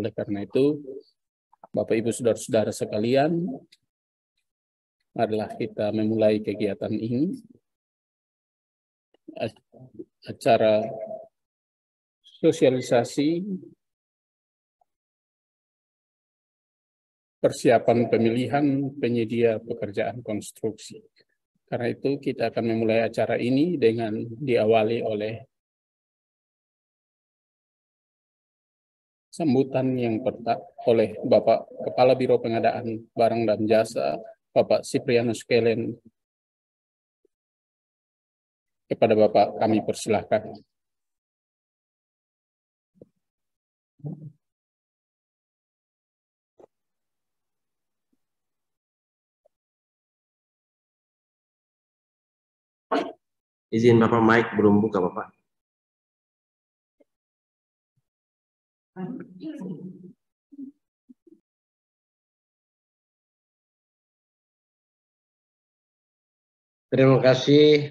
Oleh karena itu, Bapak Ibu Saudara-saudara sekalian, adalah kita memulai kegiatan ini, acara sosialisasi persiapan pemilihan penyedia pekerjaan konstruksi. Karena itu kita akan memulai acara ini dengan diawali oleh sambutan yang oleh Bapak Kepala Biro Pengadaan Barang dan Jasa, Bapak Siprianus Kelen. Kepada Bapak kami persilahkan. Izin Bapak, mic belum buka Bapak. Terima kasih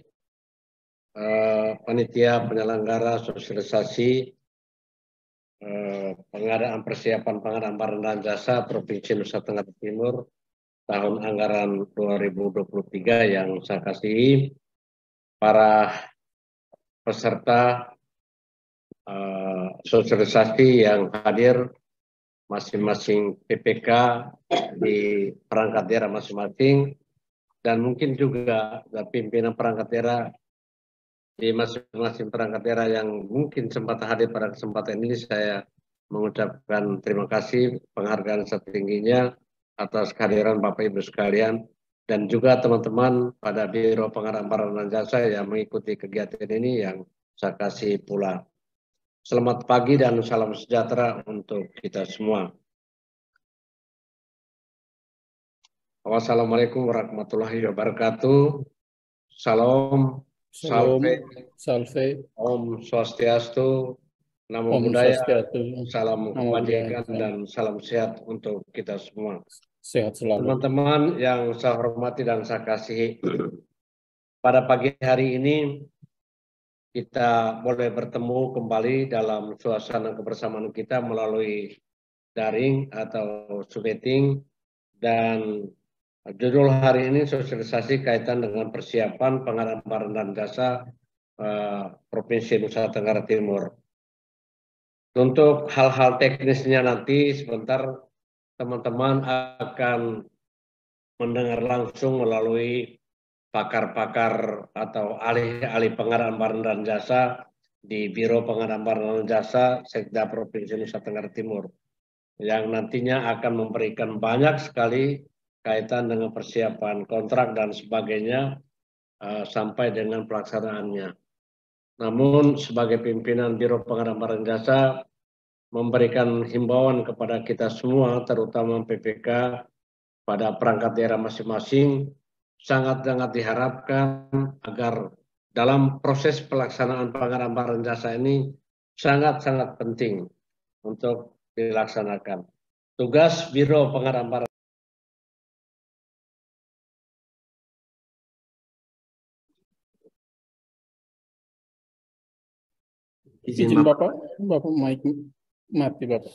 panitia penyelenggara sosialisasi pengadaan persiapan pengadaan barang dan jasa Provinsi Nusa Tenggara Timur tahun anggaran 2023 yang saya kasihi, para peserta sosialisasi yang hadir masing-masing PPK di perangkat daerah masing-masing, dan mungkin juga pimpinan perangkat daerah di masing-masing perangkat daerah yang mungkin sempat hadir pada kesempatan ini. Saya mengucapkan terima kasih, penghargaan setingginya atas kehadiran Bapak Ibu sekalian, dan juga teman-teman pada Biro Pengadaan Barang dan Jasa yang mengikuti kegiatan ini yang saya kasih pula. Selamat pagi dan salam sejahtera untuk kita semua. Wassalamualaikum warahmatullahi wabarakatuh. Salam, salve, Om Swastiastu, Namo Buddhaya, salam kebajikan dan salam sehat untuk kita semua. Sehat selalu. Teman-teman yang saya hormati dan saya kasihi, pada pagi hari ini kita boleh bertemu kembali dalam suasana kebersamaan kita melalui daring atau Zoom meeting, dan judul hari ini sosialisasi kaitan dengan persiapan pengadaan barang dan jasa Provinsi Nusa Tenggara Timur. Untuk hal-hal teknisnya nanti sebentar teman-teman akan mendengar langsung melalui pakar-pakar atau ahli-ahli pengadaan barang dan jasa di Biro Pengadaan Barang dan Jasa Sekda Provinsi Nusa Tenggara Timur, yang nantinya akan memberikan banyak sekali kaitan dengan persiapan kontrak dan sebagainya sampai dengan pelaksanaannya. Namun sebagai pimpinan Biro Pengadaan Barang Jasa memberikan himbauan kepada kita semua, terutama PPK pada perangkat daerah masing-masing, sangat-sangat diharapkan agar dalam proses pelaksanaan pengadaan barang jasa ini sangat-sangat penting untuk dilaksanakan. Tugas Biro Pengadaan Barang Izin Bapak mic mati Bapak.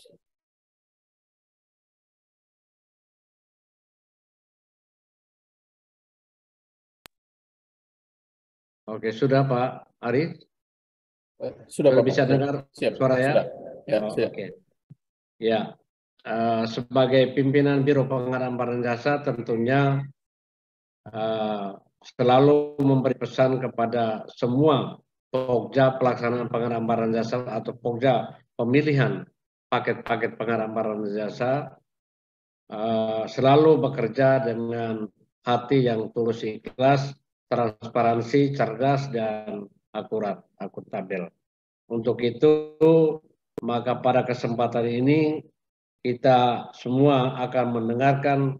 Oke, sudah Pak Ari? Sudah Bapak. Bisa dengar suara ya? Ya, Oke. Ya, sebagai pimpinan Biro Pengadaan Barang Jasa tentunya selalu memberi pesan kepada semua Pokja pelaksanaan pengadaan barang jasa atau Pokja pemilihan paket-paket pengadaan barang jasa selalu bekerja dengan hati yang tulus ikhlas, transparansi, cerdas, dan akuntabel. Untuk itu, maka pada kesempatan ini kita semua akan mendengarkan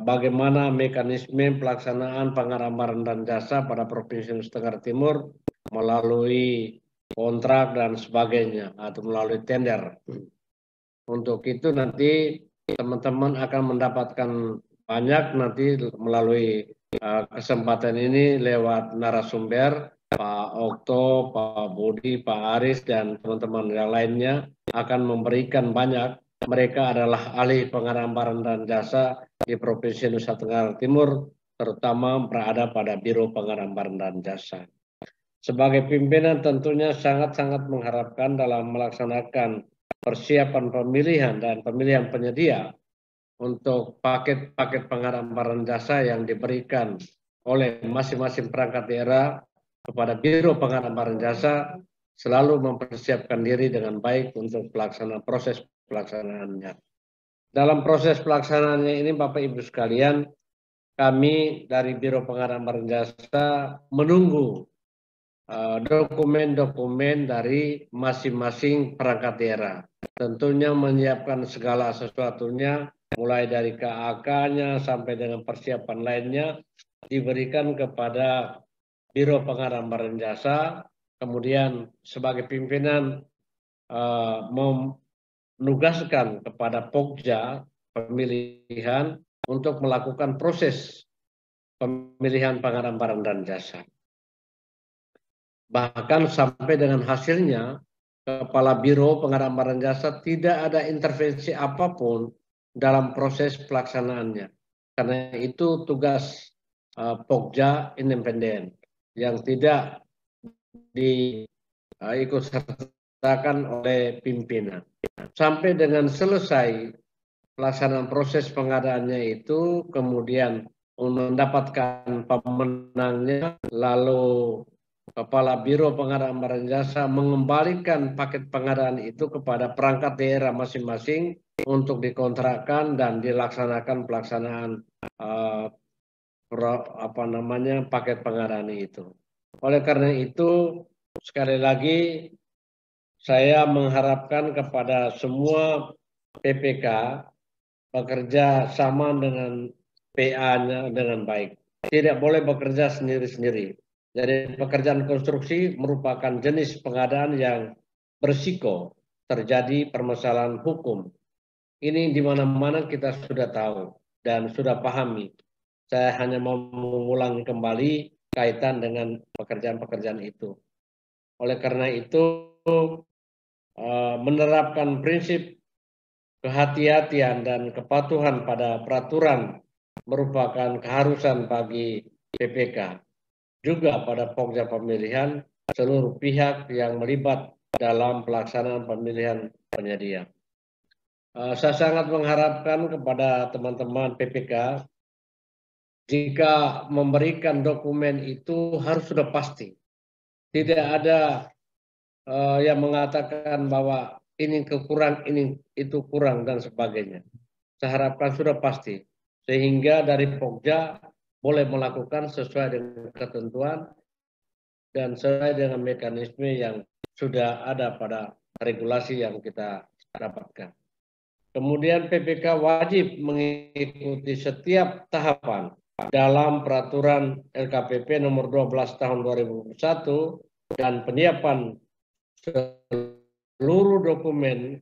bagaimana mekanisme pelaksanaan pengadaan barang dan jasa pada Provinsi Nusa Tenggara Timur melalui kontrak dan sebagainya atau melalui tender. Untuk itu nanti teman-teman akan mendapatkan banyak nanti melalui kesempatan ini lewat narasumber Pak Okto, Pak Budi, Pak Aris, dan teman-teman yang lainnya akan memberikan banyak. Mereka adalah ahli pengadaan barang dan jasa di Provinsi Nusa Tenggara Timur, terutama berada pada Biro Pengadaan Barang dan Jasa. Sebagai pimpinan tentunya sangat-sangat mengharapkan dalam melaksanakan persiapan pemilihan dan pemilihan penyedia untuk paket-paket pengadaan barang jasa yang diberikan oleh masing-masing perangkat daerah kepada Biro Pengadaan Barang Jasa selalu mempersiapkan diri dengan baik untuk proses pelaksanaannya. Dalam proses pelaksanaannya ini Bapak Ibu sekalian, kami dari Biro Pengadaan Barang Jasa menunggu dokumen-dokumen dari masing-masing perangkat daerah. Tentunya menyiapkan segala sesuatunya, mulai dari KAK-nya sampai dengan persiapan lainnya, diberikan kepada Biro Pengadaan Barang Jasa, kemudian sebagai pimpinan menugaskan kepada Pokja pemilihan untuk melakukan proses pemilihan pengadaan barang dan jasa. Bahkan sampai dengan hasilnya, Kepala Biro Pengadaan Barang Jasa tidak ada intervensi apapun dalam proses pelaksanaannya. Karena itu tugas Pokja independen yang tidak diikut sertakan oleh pimpinan. Sampai dengan selesai pelaksanaan proses pengadaannya itu, kemudian mendapatkan pemenangnya, lalu Kepala Biro Pengadaan Barang Jasa mengembalikan paket pengadaan itu kepada perangkat daerah masing-masing untuk dikontrakkan dan dilaksanakan pelaksanaan paket pengadaan itu. Oleh karena itu, sekali lagi saya mengharapkan kepada semua PPK bekerja sama dengan PA-nya dengan baik. Tidak boleh bekerja sendiri-sendiri. Jadi pekerjaan konstruksi merupakan jenis pengadaan yang berisiko terjadi permasalahan hukum. Ini di mana-mana kita sudah tahu dan sudah pahami. Saya hanya mau mengulangi kembali kaitan dengan pekerjaan-pekerjaan itu. Oleh karena itu, menerapkan prinsip kehati-hatian dan kepatuhan pada peraturan merupakan keharusan bagi PPK. Juga pada Pokja pemilihan seluruh pihak yang melibat dalam pelaksanaan pemilihan penyedia. Saya sangat mengharapkan kepada teman-teman PPK, jika memberikan dokumen itu harus sudah pasti. Tidak ada yang mengatakan bahwa ini kekurang, ini itu kurang dan sebagainya. Saya harapkan sudah pasti, sehingga dari Pokja boleh melakukan sesuai dengan ketentuan dan sesuai dengan mekanisme yang sudah ada pada regulasi yang kita dapatkan. Kemudian PPK wajib mengikuti setiap tahapan dalam peraturan LKPP nomor 12 tahun 2001 dan penyiapan seluruh dokumen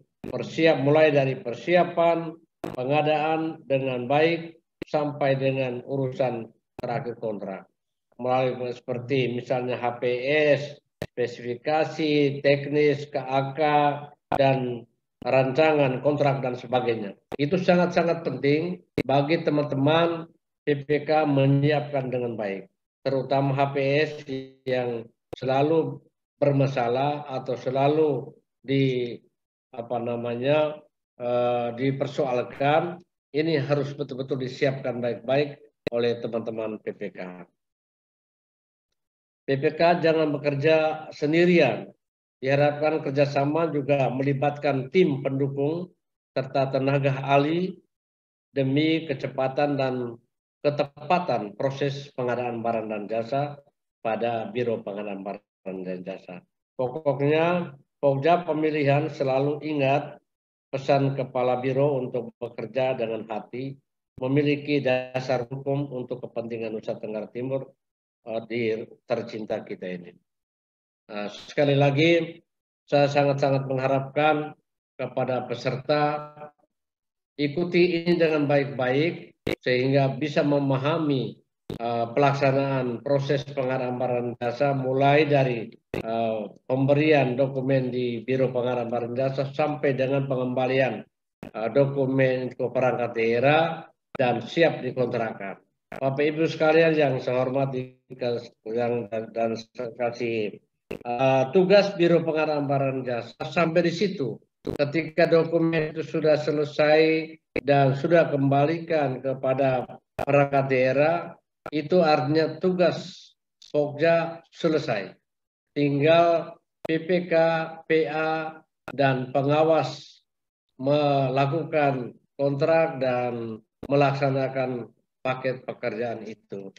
mulai dari persiapan pengadaan dengan baik sampai dengan urusan terakhir kontrak, melalui seperti misalnya HPS, spesifikasi, teknis, KAK, dan rancangan kontrak dan sebagainya. Itu sangat-sangat penting bagi teman-teman PPK menyiapkan dengan baik, terutama HPS yang selalu bermasalah atau selalu dipersoalkan. Ini harus betul-betul disiapkan baik-baik oleh teman-teman PPK. PPK jangan bekerja sendirian. Diharapkan kerjasama juga melibatkan tim pendukung serta tenaga ahli demi kecepatan dan ketepatan proses pengadaan barang dan jasa pada Biro Pengadaan Barang dan Jasa. Pokoknya, Pokja pemilihan selalu ingat pesan Kepala Biro untuk bekerja dengan hati, memiliki dasar hukum untuk kepentingan Nusa Tenggara Timur di tercinta kita ini. Sekali lagi, saya sangat-sangat mengharapkan kepada peserta ikuti ini dengan baik-baik sehingga bisa memahami pelaksanaan proses pengadaan barang jasa mulai dari pemberian dokumen di Biro Pengadaan Barang Jasa sampai dengan pengembalian dokumen ke perangkat daerah dan siap dikontrakkan. Bapak Ibu sekalian yang saya hormati dan saya kasih, tugas Biro Pengadaan Barang Jasa sampai di situ. Ketika dokumen itu sudah selesai dan sudah kembalikan kepada perangkat daerah, itu artinya tugas Pokja selesai. Tinggal PPK, PA, dan pengawas melakukan kontrak dan melaksanakan paket pekerjaan itu.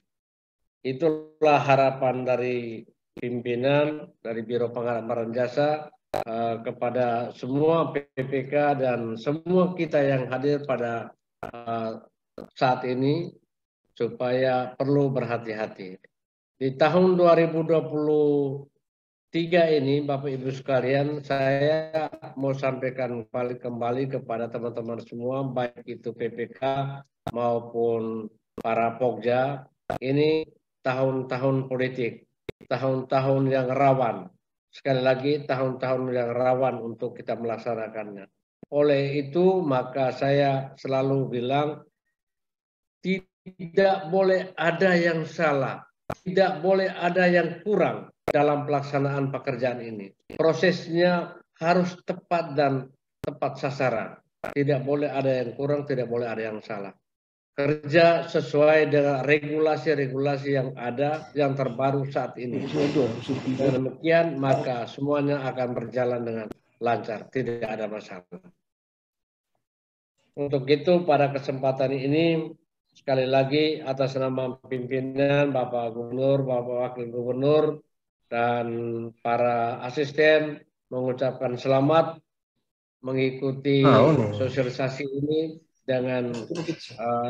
Itulah harapan dari pimpinan dari Biro Pengadaan Barang Jasa kepada semua PPK dan semua kita yang hadir pada saat ini, supaya perlu berhati-hati. Di tahun 2023 ini, Bapak Ibu sekalian, saya mau sampaikan kembali kepada teman-teman semua, baik itu PPK maupun para Pokja, ini tahun-tahun politik, tahun-tahun yang rawan. Sekali lagi, tahun-tahun yang rawan untuk kita melaksanakannya. Oleh itu, maka saya selalu bilang, tidak boleh ada yang salah, tidak boleh ada yang kurang dalam pelaksanaan pekerjaan ini. Prosesnya harus tepat dan tepat sasaran. Tidak boleh ada yang kurang, tidak boleh ada yang salah. Kerja sesuai dengan regulasi-regulasi yang ada, yang terbaru saat ini. Dengan demikian, maka semuanya akan berjalan dengan lancar, tidak ada masalah. Untuk itu, pada kesempatan ini, sekali lagi atas nama pimpinan, Bapak Gubernur, Bapak Wakil Gubernur, dan para asisten mengucapkan selamat mengikuti sosialisasi ini dengan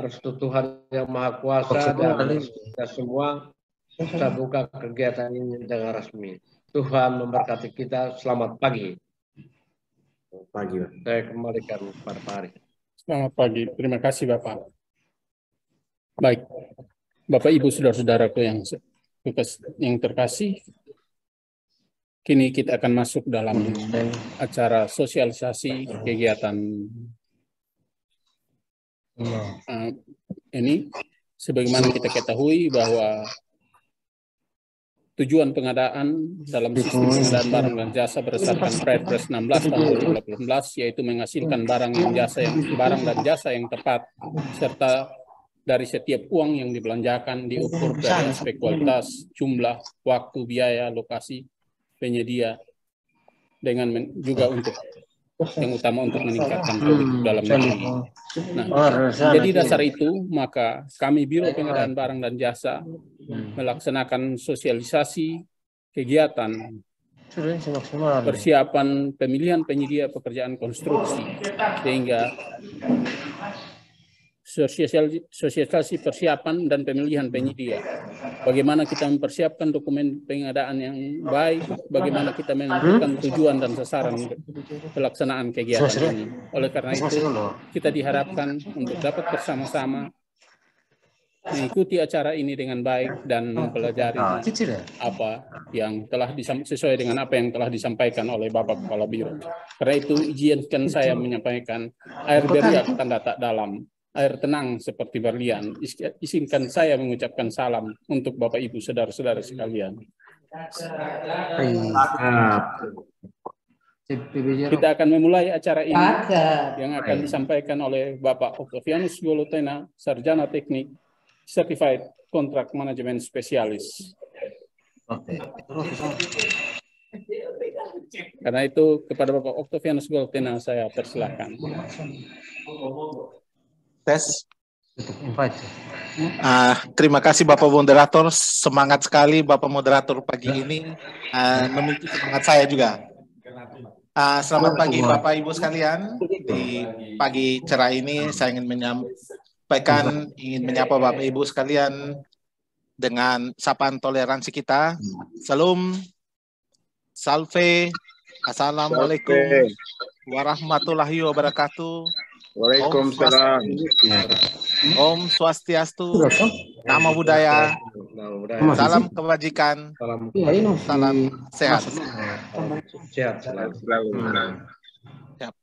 restu Tuhan Yang Maha Kuasa, dan kita semua bisa buka kegiatan ini dengan resmi. Tuhan memberkati kita. Selamat pagi. Saya kembalikan kepada Pak Ari. Selamat pagi. Terima kasih Bapak. Baik, Bapak Ibu saudara-saudaraku yang terkasih, kini kita akan masuk dalam acara sosialisasi kegiatan ini. Sebagaimana kita ketahui bahwa tujuan pengadaan dalam sistem pengadaan barang dan jasa berdasarkan Perpres 16 tahun 2018 yaitu menghasilkan barang dan jasa yang tepat, serta dari setiap uang yang dibelanjakan diukur dari aspek kualitas, jumlah, waktu, biaya, lokasi, penyedia, dengan juga untuk yang utama untuk meningkatkan produk dalam negeri. Nah, jadi dasar itu, maka kami Biro Pengadaan Barang dan Jasa melaksanakan sosialisasi kegiatan persiapan pemilihan penyedia pekerjaan konstruksi, sehingga sosialisasi persiapan dan pemilihan penyedia. Bagaimana kita mempersiapkan dokumen pengadaan yang baik, bagaimana kita menentukan tujuan dan sasaran pelaksanaan kegiatan ini. Oleh karena itu, kita diharapkan untuk dapat bersama-sama mengikuti acara ini dengan baik dan mempelajari apa yang telah sesuai dengan apa yang telah disampaikan oleh Bapak Kepala Biro. Karena itu, izinkan saya menyampaikan air beriak tanda tak dalam, air tenang seperti berlian. Izinkan saya mengucapkan salam untuk Bapak Ibu saudara-saudara sekalian. Kita akan memulai acara ini yang akan disampaikan oleh Bapak Octavianus Golotena, Sarjana Teknik, Certified Contract Management Specialist. Karena itu, kepada Bapak Octavianus Golotena saya persilahkan. Tes. Terima kasih Bapak Moderator, semangat sekali Bapak Moderator pagi ini, memicu semangat saya juga. Selamat pagi Bapak Ibu sekalian. Di pagi cerah ini saya ingin menyapa Bapak Ibu sekalian dengan sapaan toleransi kita. Salam, salve, assalamualaikum warahmatullahi wabarakatuh. Waalaikumsalam. Om Swastiastu, Namo Buddhaya, salam kebajikan, salam sehat. Sehat selalu. Siap.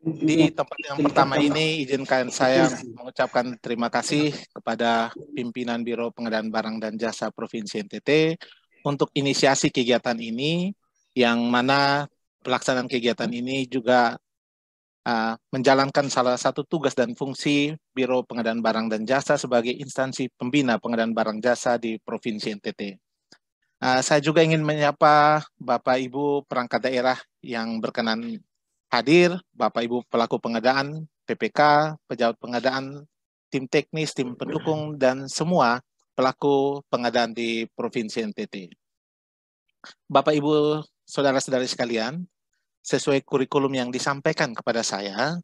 Di tempat yang pertama ini, izinkan saya mengucapkan terima kasih kepada pimpinan Biro Pengadaan Barang dan Jasa Provinsi NTT untuk inisiasi kegiatan ini, yang mana pelaksanaan kegiatan ini juga menjalankan salah satu tugas dan fungsi Biro Pengadaan Barang dan Jasa sebagai instansi pembina pengadaan barang jasa di Provinsi NTT. Saya juga ingin menyapa Bapak Ibu perangkat daerah yang berkenan hadir, Bapak Ibu pelaku pengadaan, PPK, pejabat pengadaan, tim teknis, tim pendukung, dan semua pelaku pengadaan di Provinsi NTT. Bapak Ibu, saudara-saudari sekalian, sesuai kurikulum yang disampaikan kepada saya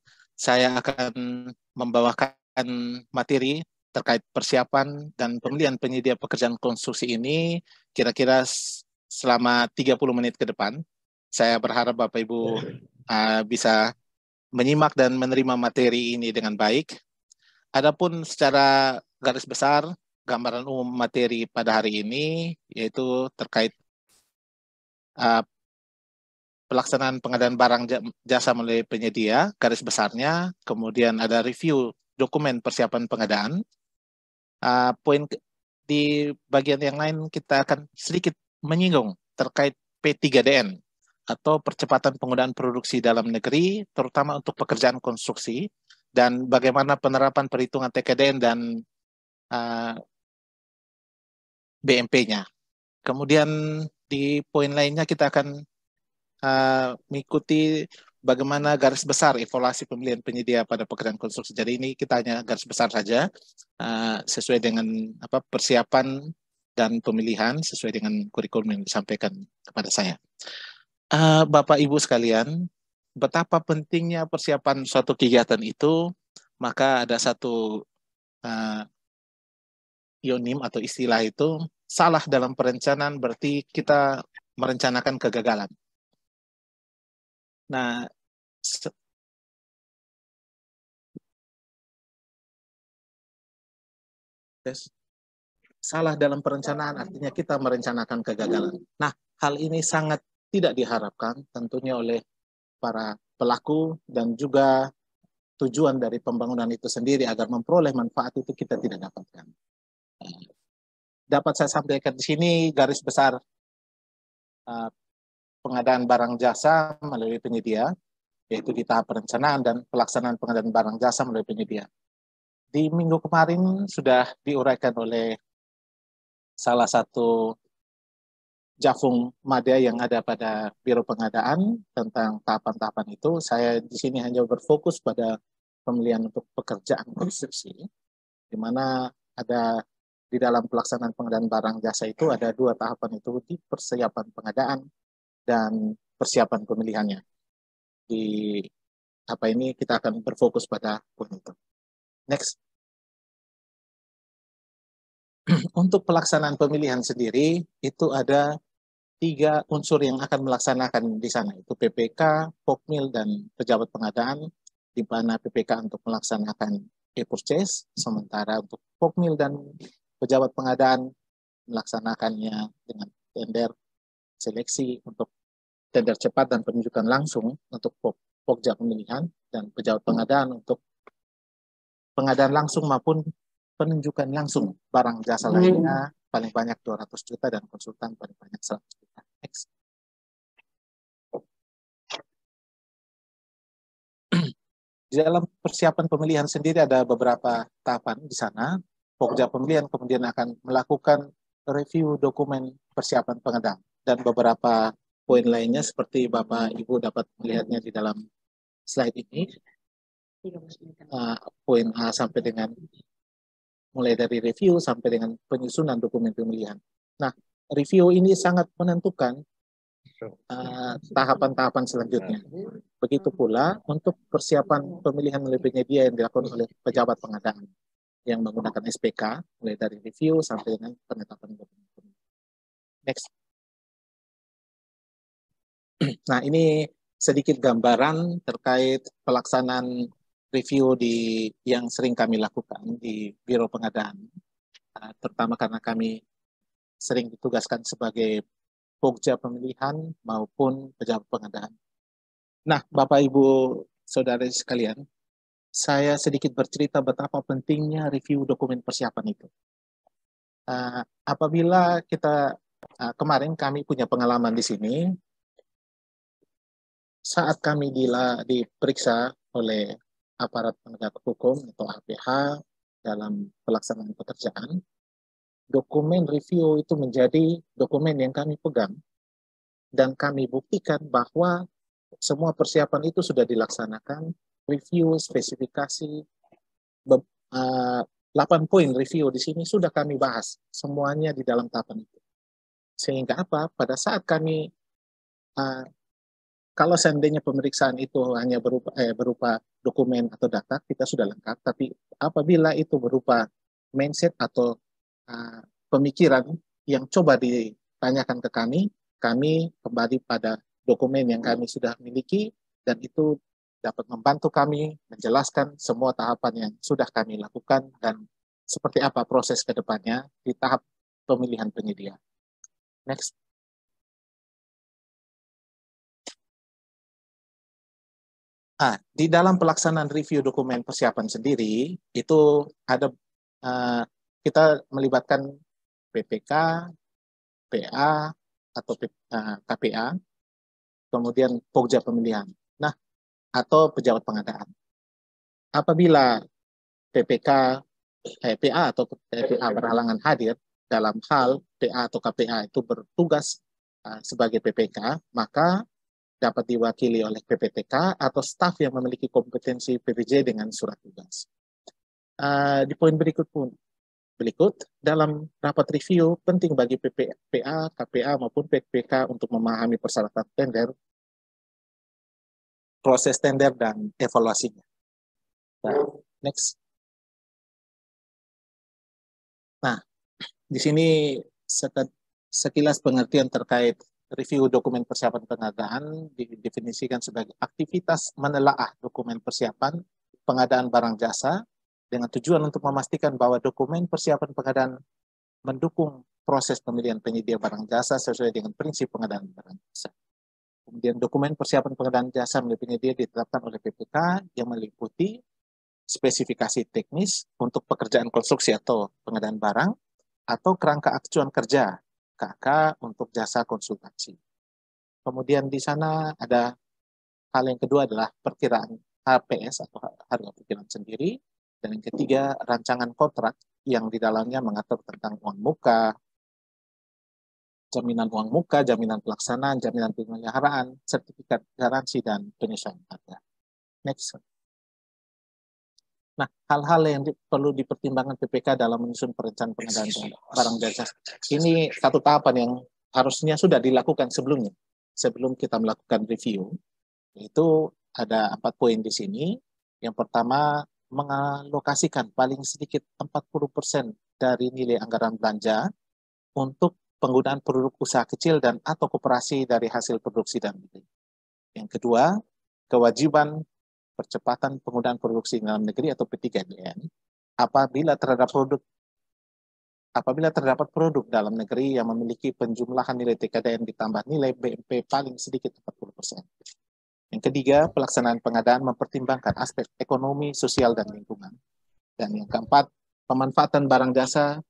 akan membawakan materi terkait persiapan dan pemilihan penyedia pekerjaan konstruksi ini kira-kira selama 30 menit ke depan. Saya berharap Bapak Ibu bisa menyimak dan menerima materi ini dengan baik. Adapun secara garis besar, gambaran umum materi pada hari ini yaitu terkait pelaksanaan pengadaan barang jasa melalui penyedia, garis besarnya, kemudian ada review dokumen persiapan pengadaan. Poin di bagian yang lain kita akan sedikit menyinggung terkait P3DN atau percepatan penggunaan produksi dalam negeri, terutama untuk pekerjaan konstruksi, dan bagaimana penerapan perhitungan TKDN dan BMP-nya. Kemudian di poin lainnya kita akan mengikuti bagaimana garis besar evaluasi pemilihan penyedia pada pekerjaan konstruksi. Jadi ini kita hanya garis besar saja, sesuai dengan persiapan dan pemilihan sesuai dengan kurikulum yang disampaikan kepada saya. Bapak Ibu sekalian, betapa pentingnya persiapan suatu kegiatan itu, maka ada satu ionim atau istilah itu, salah dalam perencanaan berarti kita merencanakan kegagalan. Nah, salah dalam perencanaan artinya kita merencanakan kegagalan. Nah, hal ini sangat tidak diharapkan tentunya oleh para pelaku dan juga tujuan dari pembangunan itu sendiri agar memperoleh manfaat itu kita tidak dapatkan. Dapat saya sampaikan di sini garis besar pengadaan barang jasa melalui penyedia, yaitu di tahap perencanaan dan pelaksanaan pengadaan barang jasa melalui penyedia. Di minggu kemarin sudah diuraikan oleh salah satu Jafung Madya yang ada pada Biro Pengadaan tentang tahapan-tahapan itu. Saya di sini hanya berfokus pada pemilihan untuk pekerjaan konstruksi, di mana ada di dalam pelaksanaan pengadaan barang jasa itu ada 2 tahapan itu, di persiapan pengadaan dan persiapan pemilihannya. Di ini kita akan berfokus pada poin itu. Next. Untuk pelaksanaan pemilihan sendiri itu ada 3 unsur yang akan melaksanakan di sana, itu PPK, Pokmil, dan pejabat pengadaan, di mana PPK untuk melaksanakan e-purchase, sementara untuk Pokmil dan pejabat pengadaan melaksanakannya dengan tender seleksi untuk tender cepat dan penunjukan langsung untuk Pokja pemilihan, dan pejabat pengadaan untuk pengadaan langsung maupun penunjukan langsung barang jasa lainnya, paling banyak 200 juta dan konsultan paling banyak 100 juta. Next. Di dalam persiapan pemilihan sendiri ada beberapa tahapan di sana. Pokja pemilihan kemudian akan melakukan review dokumen persiapan pengadaan dan beberapa poin lainnya seperti Bapak Ibu dapat melihatnya di dalam slide ini. Poin A sampai dengan mulai dari review sampai dengan penyusunan dokumen pemilihan. Nah, review ini sangat menentukan tahapan-tahapan selanjutnya. Begitu pula untuk persiapan pemilihan melalui penyedia yang dilakukan oleh pejabat pengadaan yang menggunakan SPK, mulai dari review sampai dengan penetapan dokumen. Next. Nah, ini sedikit gambaran terkait pelaksanaan review yang sering kami lakukan di Biro Pengadaan, terutama karena kami sering ditugaskan sebagai Pokja pemilihan maupun pejabat pengadaan. Nah, Bapak Ibu Saudara sekalian, saya sedikit bercerita betapa pentingnya review dokumen persiapan itu. Apabila kita kemarin kami punya pengalaman di sini, saat kami diperiksa oleh aparat penegak hukum atau APH dalam pelaksanaan pekerjaan, dokumen review itu menjadi dokumen yang kami pegang dan kami buktikan bahwa semua persiapan itu sudah dilaksanakan, review, spesifikasi, 8 poin review di sini sudah kami bahas, semuanya di dalam tahapan itu. Sehingga apa? Pada saat kami, kalau seandainya pemeriksaan itu hanya berupa dokumen atau data, kita sudah lengkap. Tapi apabila itu berupa mindset atau pemikiran yang coba ditanyakan ke kami kembali pada dokumen yang kami sudah miliki, dan itu dapat membantu kami menjelaskan semua tahapan yang sudah kami lakukan dan seperti apa proses ke depannya di tahap pemilihan penyedia. Next. Di dalam pelaksanaan review dokumen persiapan sendiri, itu ada kita melibatkan PPK, PA, atau KPA, kemudian Pokja pemilihan, atau pejabat pengadaan. Apabila PPK, PA atau PPA berhalangan hadir dalam hal PA atau KPA itu bertugas sebagai PPK, maka dapat diwakili oleh PPTK atau staf yang memiliki kompetensi PPJ dengan surat tugas. Di poin berikut, dalam rapat review penting bagi PA, KPA maupun PPK untuk memahami persyaratan tender, proses tender dan evaluasinya. Next. Nah, di sini sekilas pengertian terkait review dokumen persiapan pengadaan didefinisikan sebagai aktivitas menelaah dokumen persiapan pengadaan barang jasa dengan tujuan untuk memastikan bahwa dokumen persiapan pengadaan mendukung proses pemilihan penyedia barang jasa sesuai dengan prinsip pengadaan barang jasa. Kemudian dokumen persiapan pengadaan jasa milik penyedia ditetapkan oleh PPK yang meliputi spesifikasi teknis untuk pekerjaan konstruksi atau pengadaan barang, atau kerangka acuan kerja KK untuk jasa konsultasi. Kemudian di sana ada hal yang kedua adalah perkiraan HPS atau harga perkiraan sendiri, dan yang ketiga rancangan kontrak yang di dalamnya mengatur tentang uang muka, jaminan uang muka, jaminan pelaksanaan, jaminan pemeliharaan, sertifikat garansi, dan penyesuaian harga. Next. Nah, hal-hal yang perlu dipertimbangkan PPK dalam menyusun perencanaan pengadaan barang jasa. Ini satu tahapan yang harusnya sudah dilakukan sebelumnya. Sebelum kita melakukan review, itu ada 4 poin di sini. Yang pertama, mengalokasikan paling sedikit 40% dari nilai anggaran belanja untuk penggunaan produk usaha kecil dan atau koperasi dari hasil produksi dalam negeri. Yang kedua, kewajiban percepatan penggunaan produksi dalam negeri atau P3DN apabila terdapat produk dalam negeri yang memiliki penjumlahan nilai TKDN ditambah nilai BMP paling sedikit 40%. Yang ketiga, pelaksanaan pengadaan mempertimbangkan aspek ekonomi, sosial, dan lingkungan. Dan yang keempat, pemanfaatan barang jasa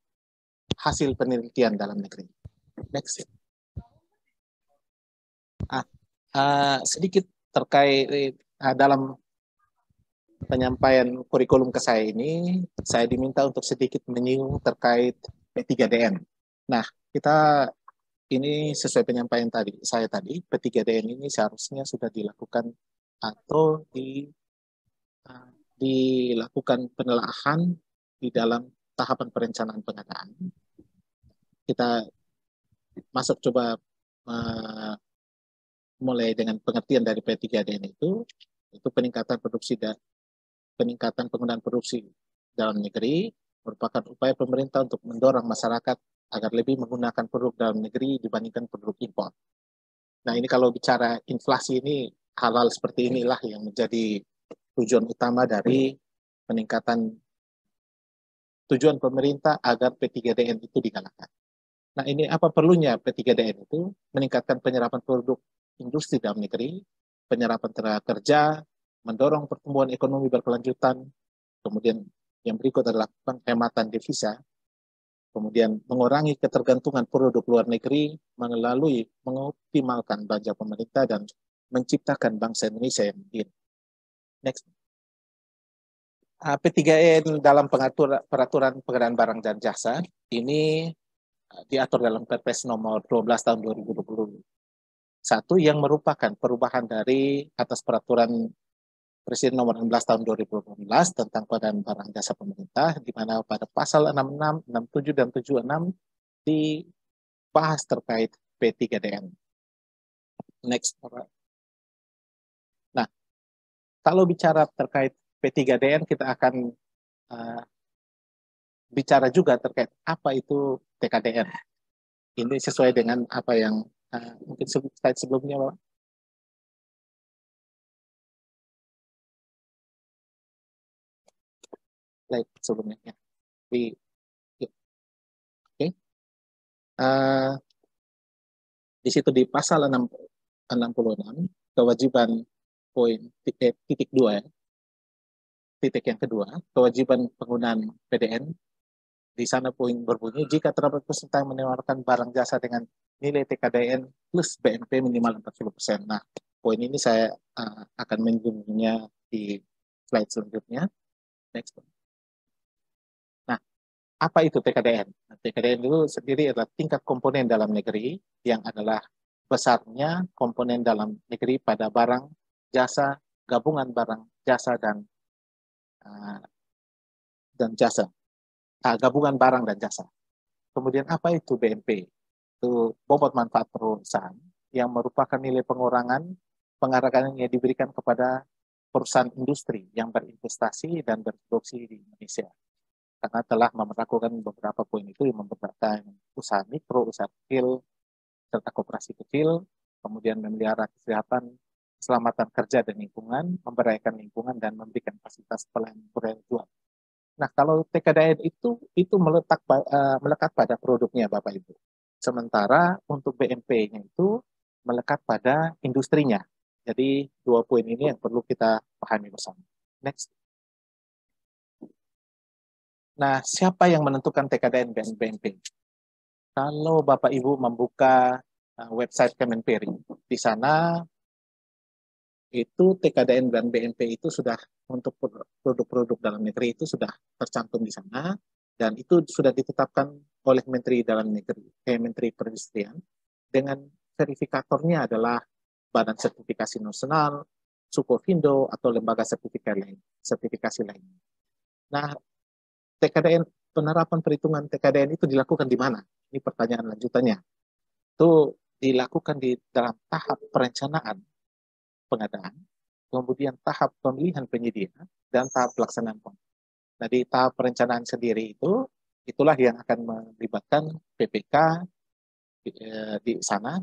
hasil penelitian dalam negeri. Next. Sedikit terkait dalam penyampaian kurikulum ke saya ini, saya diminta untuk sedikit menyinggung terkait P3DN. Nah, kita ini sesuai penyampaian saya tadi, P3DN ini seharusnya sudah dilakukan atau dilakukan penelaahan di dalam tahapan perencanaan pengadaan. Kita masuk coba mulai dengan pengertian dari P3DN itu peningkatan produksi dan peningkatan penggunaan produksi dalam negeri merupakan upaya pemerintah untuk mendorong masyarakat agar lebih menggunakan produk dalam negeri dibandingkan produk impor. Nah, ini kalau bicara inflasi ini, hal-hal seperti inilah yang menjadi tujuan utama dari peningkatan tujuan pemerintah agar P3DN itu digalakkan. Nah, ini apa perlunya P3DN itu? Meningkatkan penyerapan produk industri dalam negeri, penyerapan tenaga kerja, mendorong pertumbuhan ekonomi berkelanjutan, kemudian yang berikut adalah penghematan devisa, kemudian mengurangi ketergantungan produk luar negeri melalui mengoptimalkan belanja pemerintah dan menciptakan bangsa Indonesia yang mandiri. Next. P3N dalam peraturan pengadaan barang dan jasa ini diatur dalam Perpres nomor 12 tahun 2021 yang merupakan perubahan dari atas peraturan Presiden nomor 16 tahun 2018 tentang pengadaan barang jasa pemerintah, di mana pada pasal 66, 67, dan 76 dibahas terkait P3DN. Next. Nah, kalau bicara terkait P3DN, kita akan bicara juga terkait apa itu TKDN. Ini sesuai dengan apa yang mungkin slide sebelumnya, Pak. Slide sebelumnya. Ya. Oke. Di situ di pasal 66, kewajiban poin titik 2 ya. Titik yang kedua, kewajiban penggunaan PDN. Di sana poin berbunyi, jika terdapat peserta yang menawarkan barang jasa dengan nilai TKDN plus BNP minimal 40%. Nah, poin ini saya akan menyinggungnya di slide selanjutnya. Next. Nah, apa itu TKDN? Nah, TKDN itu sendiri adalah tingkat komponen dalam negeri yang adalah besarnya komponen dalam negeri pada barang, jasa, gabungan barang, jasa, dan jasa. Gabungan barang dan jasa. Kemudian apa itu BNP? Itu bobot manfaat perusahaan yang merupakan nilai penghargaan yang diberikan kepada perusahaan industri yang berinvestasi dan berproduksi di Indonesia. Karena telah memperlakukan beberapa poin itu yang memperlakukan usaha mikro, usaha kecil, serta koperasi kecil, kemudian memelihara kesehatan, keselamatan kerja dan lingkungan, memberdayakan lingkungan, dan memberikan fasilitas pelayanan bertujuan. Nah, kalau TKDN itu melekat pada produknya, Bapak Ibu. Sementara untuk BNP-nya itu melekat pada industrinya. Jadi dua poin ini yang perlu kita pahami bersama. Next. Nah, siapa yang menentukan TKDN dan BNP? Kalau Bapak Ibu membuka website Kemenperi, di sana itu TKDN dan BNP itu sudah untuk produk-produk dalam negeri itu sudah tercantum di sana, dan itu sudah ditetapkan oleh Menteri Dalam Negeri, Menteri Perindustrian, dengan verifikatornya adalah Badan Sertifikasi Nasional, Sukovindo, atau lembaga sertifikasi lain. Nah, TKDN, penerapan perhitungan TKDN itu dilakukan di mana? Ini pertanyaan lanjutannya. Itu dilakukan di dalam tahap perencanaan pengadaan, kemudian tahap pemilihan penyedia, dan tahap pelaksanaan kontrak. Nah, di tahap perencanaan sendiri itulah yang akan melibatkan PPK di sana.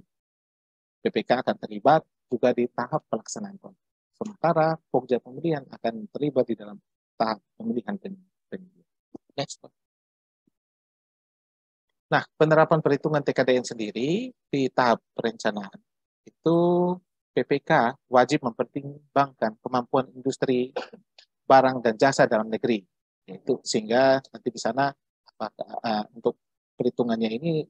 PPK akan terlibat juga di tahap pelaksanaan kontrak. Sementara Pokja Pemilihan akan terlibat di dalam tahap pemilihan penyedia. Next. Nah, penerapan perhitungan TKDN sendiri di tahap perencanaan itu PPK wajib mempertimbangkan kemampuan industri barang dan jasa dalam negeri, yaitu sehingga nanti di sana untuk perhitungannya ini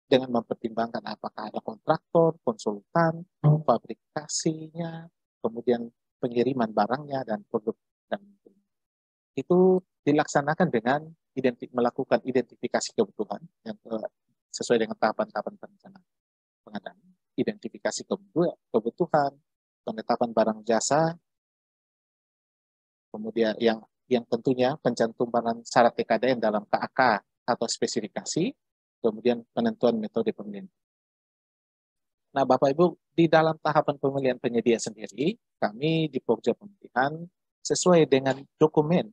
dengan mempertimbangkan apakah ada kontraktor, konsultan, fabrikasinya, kemudian pengiriman barangnya dan produk dan itu dilaksanakan dengan melakukan identifikasi kebutuhan yang sesuai dengan tahapan-tahapan perencanaan pengadaan. Identifikasi kebutuhan, penetapan barang jasa, kemudian yang tentunya pencantuman syarat TKDN dalam KAK atau spesifikasi, kemudian penentuan metode pemilihan. Nah, Bapak Ibu, di dalam tahapan pemilihan penyedia sendiri, kami di Pokja Pemilihan sesuai dengan dokumen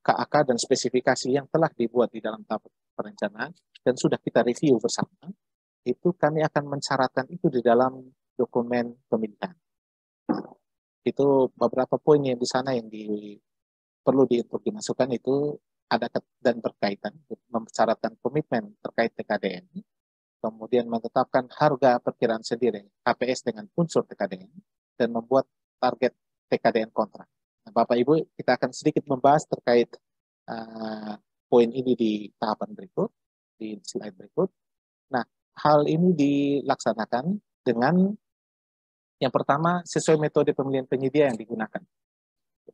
KAK dan spesifikasi yang telah dibuat di dalam tahap perencanaan dan sudah kita review bersama, itu kami akan mensyaratkan itu di dalam dokumen pemilihan. Itu beberapa poin yang di sana yang perlu untuk dimasukkan itu ada dan berkaitan mensyaratkan komitmen terkait TKDN, kemudian menetapkan harga perkiraan sendiri HPS dengan unsur TKDN, dan membuat target TKDN kontrak. Nah, Bapak Ibu, kita akan sedikit membahas terkait poin ini di tahapan berikut, di slide berikut. Nah, hal ini dilaksanakan dengan yang pertama sesuai metode pemilihan penyedia yang digunakan.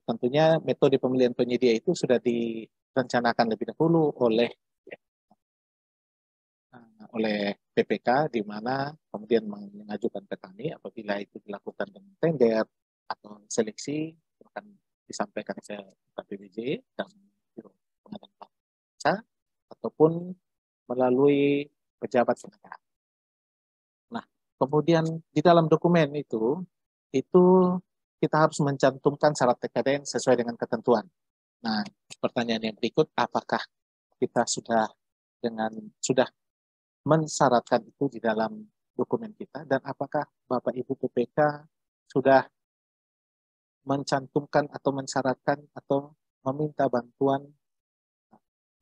Tentunya metode pemilihan penyedia itu sudah direncanakan lebih dahulu oleh PPK, di mana kemudian mengajukan petani apabila itu dilakukan dengan tender atau seleksi akan disampaikan ke KPBJ dan Biro Pengadaan Barang ataupun melalui pejabat negara. Nah, kemudian di dalam dokumen itu kita harus mencantumkan syarat TKDN sesuai dengan ketentuan. Nah, pertanyaan yang berikut, apakah kita sudah mensyaratkan itu di dalam dokumen kita, dan apakah Bapak Ibu PPK sudah mencantumkan atau mensyaratkan atau meminta bantuan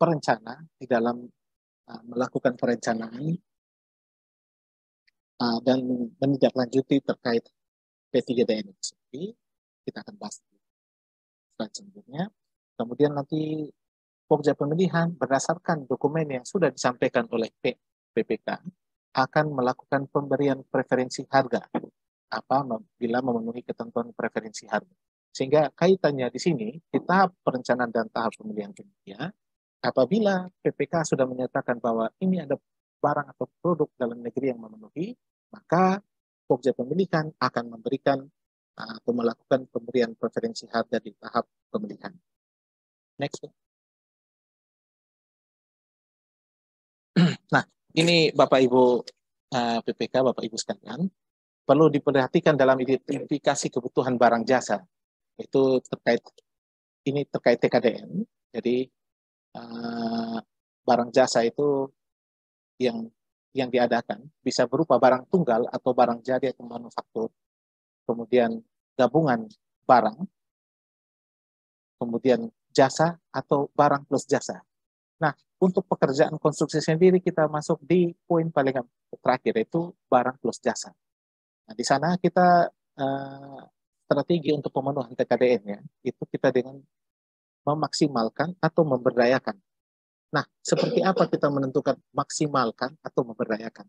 perencana di dalam melakukan perencanaan dan menindaklanjuti terkait P3DN sendiri. Kita akan bahas selanjutnya. Kemudian nanti Pokja pemilihan berdasarkan dokumen yang sudah disampaikan oleh PPK akan melakukan pemberian preferensi harga bila memenuhi ketentuan preferensi harga. Sehingga kaitannya di sini di tahap perencanaan dan tahap pemilihan penyedia, apabila PPK sudah menyatakan bahwa ini ada barang atau produk dalam negeri yang memenuhi, maka Pokja pemilihan akan memberikan atau melakukan pemberian preferensi harga di tahap pemilihan. Next. Nah, ini Bapak Ibu PPK, Bapak Ibu sekalian, perlu diperhatikan dalam identifikasi kebutuhan barang jasa. Itu terkait TKDN. Jadi barang jasa itu yang diadakan bisa berupa barang tunggal atau barang jadi atau manufaktur, kemudian gabungan barang, kemudian jasa atau barang plus jasa. Nah, untuk pekerjaan konstruksi sendiri kita masuk di poin paling terakhir, yaitu barang plus jasa. Nah, di sana kita strategi untuk pemenuhan TKDN-nya itu kita dengan memaksimalkan atau memberdayakan. Nah, seperti apa kita menentukan maksimalkan atau memberdayakan?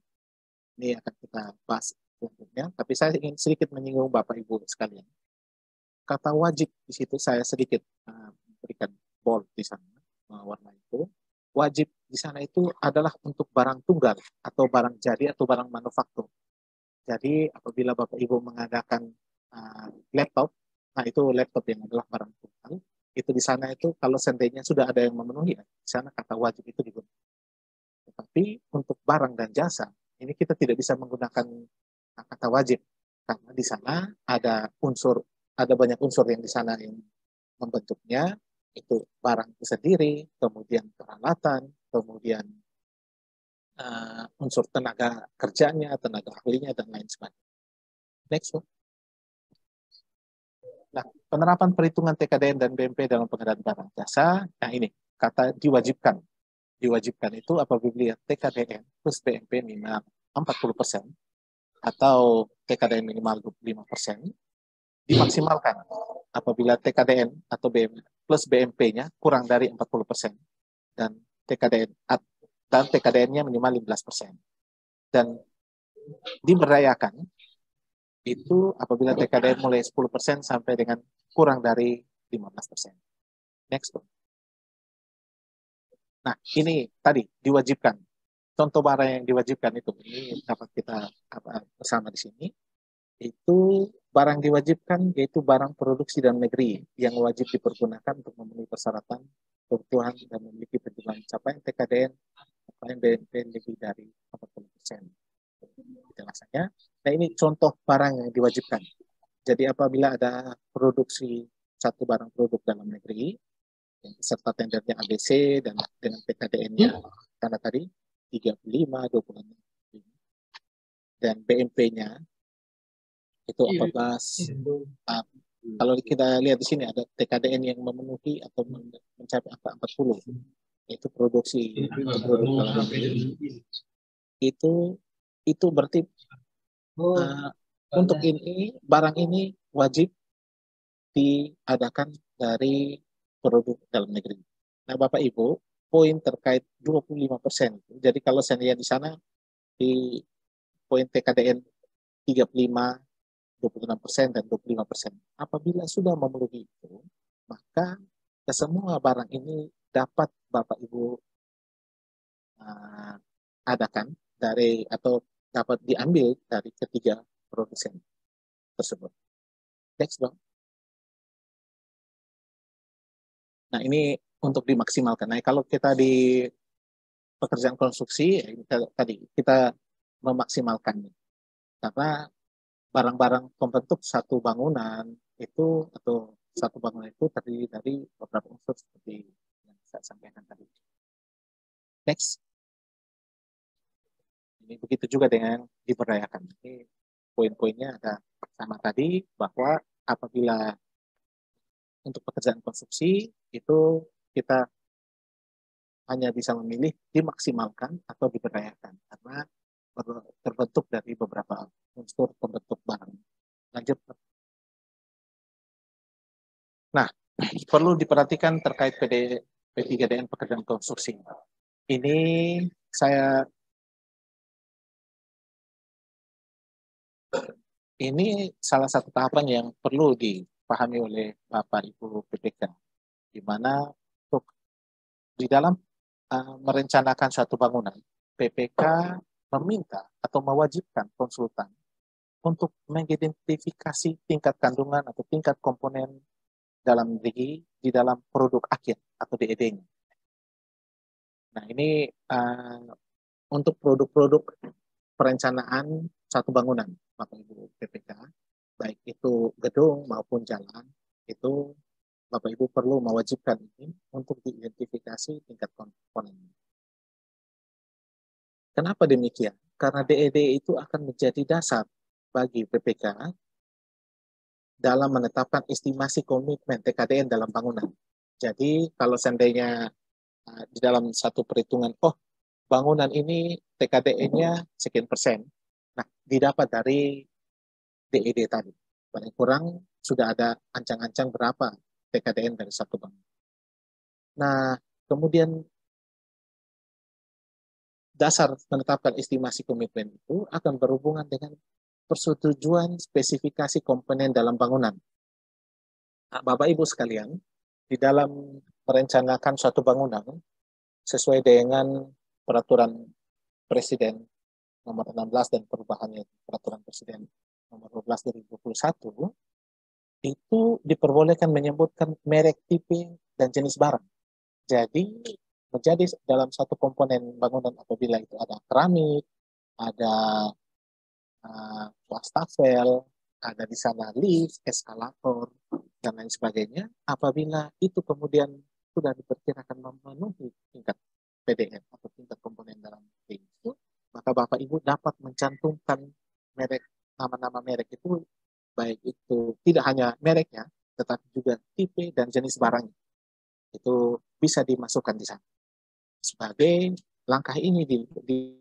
Ini akan kita bahas selanjutnya, tapi saya ingin sedikit menyinggung Bapak Ibu sekalian. Kata wajib di situ saya sedikit memberikan bold di sana, warna itu. Wajib di sana itu adalah untuk barang tunggal atau barang jadi atau barang manufaktur. Jadi apabila Bapak Ibu mengadakan laptop, nah itu laptop yang adalah barang tunggal, itu di sana itu kalau seandainya sudah ada yang memenuhi, di sana kata wajib itu digunakan. Tetapi untuk barang dan jasa, ini kita tidak bisa menggunakan kata wajib, karena di sana ada banyak unsur yang di sana yang membentuknya, itu barang itu sendiri, kemudian peralatan, kemudian unsur tenaga kerjanya, tenaga ahlinya, dan lain sebagainya. Next one. Nah, penerapan perhitungan TKDN dan BMP dalam pengadaan barang jasa, nah ini, kata diwajibkan. Diwajibkan itu apabila TKDN plus BMP minimal 40% atau TKDN minimal 25%, dimaksimalkan apabila TKDN atau BMP plus BMP-nya kurang dari 40% dan TKDN-nya minimal 15%. Dan diberdayakan itu apabila TKDN mulai 10% sampai dengan kurang dari 15%. Next. Nah, ini tadi diwajibkan. Contoh barang yang diwajibkan itu, ini dapat kita bersama di sini. Itu barang diwajibkan yaitu barang produksi dalam negeri yang wajib dipergunakan untuk memenuhi persyaratan kebutuhan dan memiliki penjualan capaian TKDN capaian BNP lebih dari 40%. Penjelasannya. Nah, ini contoh barang yang diwajibkan. Jadi apabila ada produksi satu barang produk dalam negeri serta tendernya ABC dan dengan TKDN-nya karena tadi 35, 26 dan BMP-nya itu 14 Kalau kita lihat di sini ada TKDN yang memenuhi atau mencapai angka 40, yaitu produksi untuk produk dalam negeri. Itu berarti untuk ini barang ini wajib diadakan dari produk dalam negeri. Nah, Bapak Ibu, poin terkait 25%. Jadi kalau saya lihat di sana di poin TKDN 35, 26% dan 25%. Apabila sudah memenuhi itu, maka semua barang ini dapat Bapak Ibu adakan dari atau dapat diambil dari ketiga produsen tersebut. Next dong. Nah, ini untuk dimaksimalkan. Nah, kalau kita di pekerjaan konstruksi, tadi kita memaksimalkannya. Karena barang-barang pembentuk satu bangunan itu atau satu bangunan itu terdiri dari beberapa unsur seperti yang saya sampaikan tadi. Next. Ini begitu juga dengan diberdayakan. Ini poin-poinnya ada sama tadi, bahwa apabila untuk pekerjaan konstruksi itu kita hanya bisa memilih dimaksimalkan atau diberdayakan karena terbentuk dari beberapa unsur pembentuk barang. Lanjut. Nah, perlu diperhatikan terkait P3DN pekerjaan konstruksi. Ini salah satu tahapan yang perlu dipahami oleh Bapak Ibu PPK, di mana untuk di dalam merencanakan suatu bangunan, PPK meminta atau mewajibkan konsultan untuk mengidentifikasi tingkat kandungan atau tingkat komponen dalam negeri di dalam produk akhir atau DED-nya. Nah, ini untuk produk-produk perencanaan satu bangunan, Bapak Ibu PPK, baik itu gedung maupun jalan, itu Bapak Ibu perlu mewajibkan ini untuk diidentifikasi tingkat komponen. Kenapa demikian? Karena DED itu akan menjadi dasar bagi PPK dalam menetapkan estimasi komitmen TKDN dalam bangunan. Jadi kalau seandainya di dalam satu perhitungan, bangunan ini TKDN-nya sekian persen, nah didapat dari DED tadi. Paling kurang sudah ada ancang-ancang berapa TKDN dari satu bangunan. Nah, kemudian dasar menetapkan estimasi komitmen itu akan berhubungan dengan persetujuan spesifikasi komponen dalam bangunan. Nah, Bapak Ibu sekalian, di dalam merencanakan suatu bangunan sesuai dengan peraturan Presiden nomor 16 dan perubahannya peraturan Presiden nomor 12 2021, itu diperbolehkan menyebutkan merek, tipe, dan jenis barang. Jadi menjadi dalam satu komponen bangunan apabila itu ada keramik, ada wastafel, ada di sana lift, eskalator, dan lain sebagainya. Apabila itu kemudian sudah diperkirakan memenuhi tingkat PDN atau tingkat komponen dalam itu, maka Bapak Ibu dapat mencantumkan merek, nama-nama merek itu, baik itu tidak hanya mereknya, tetapi juga tipe dan jenis barangnya. Itu bisa dimasukkan di sana. Sebagai langkah ini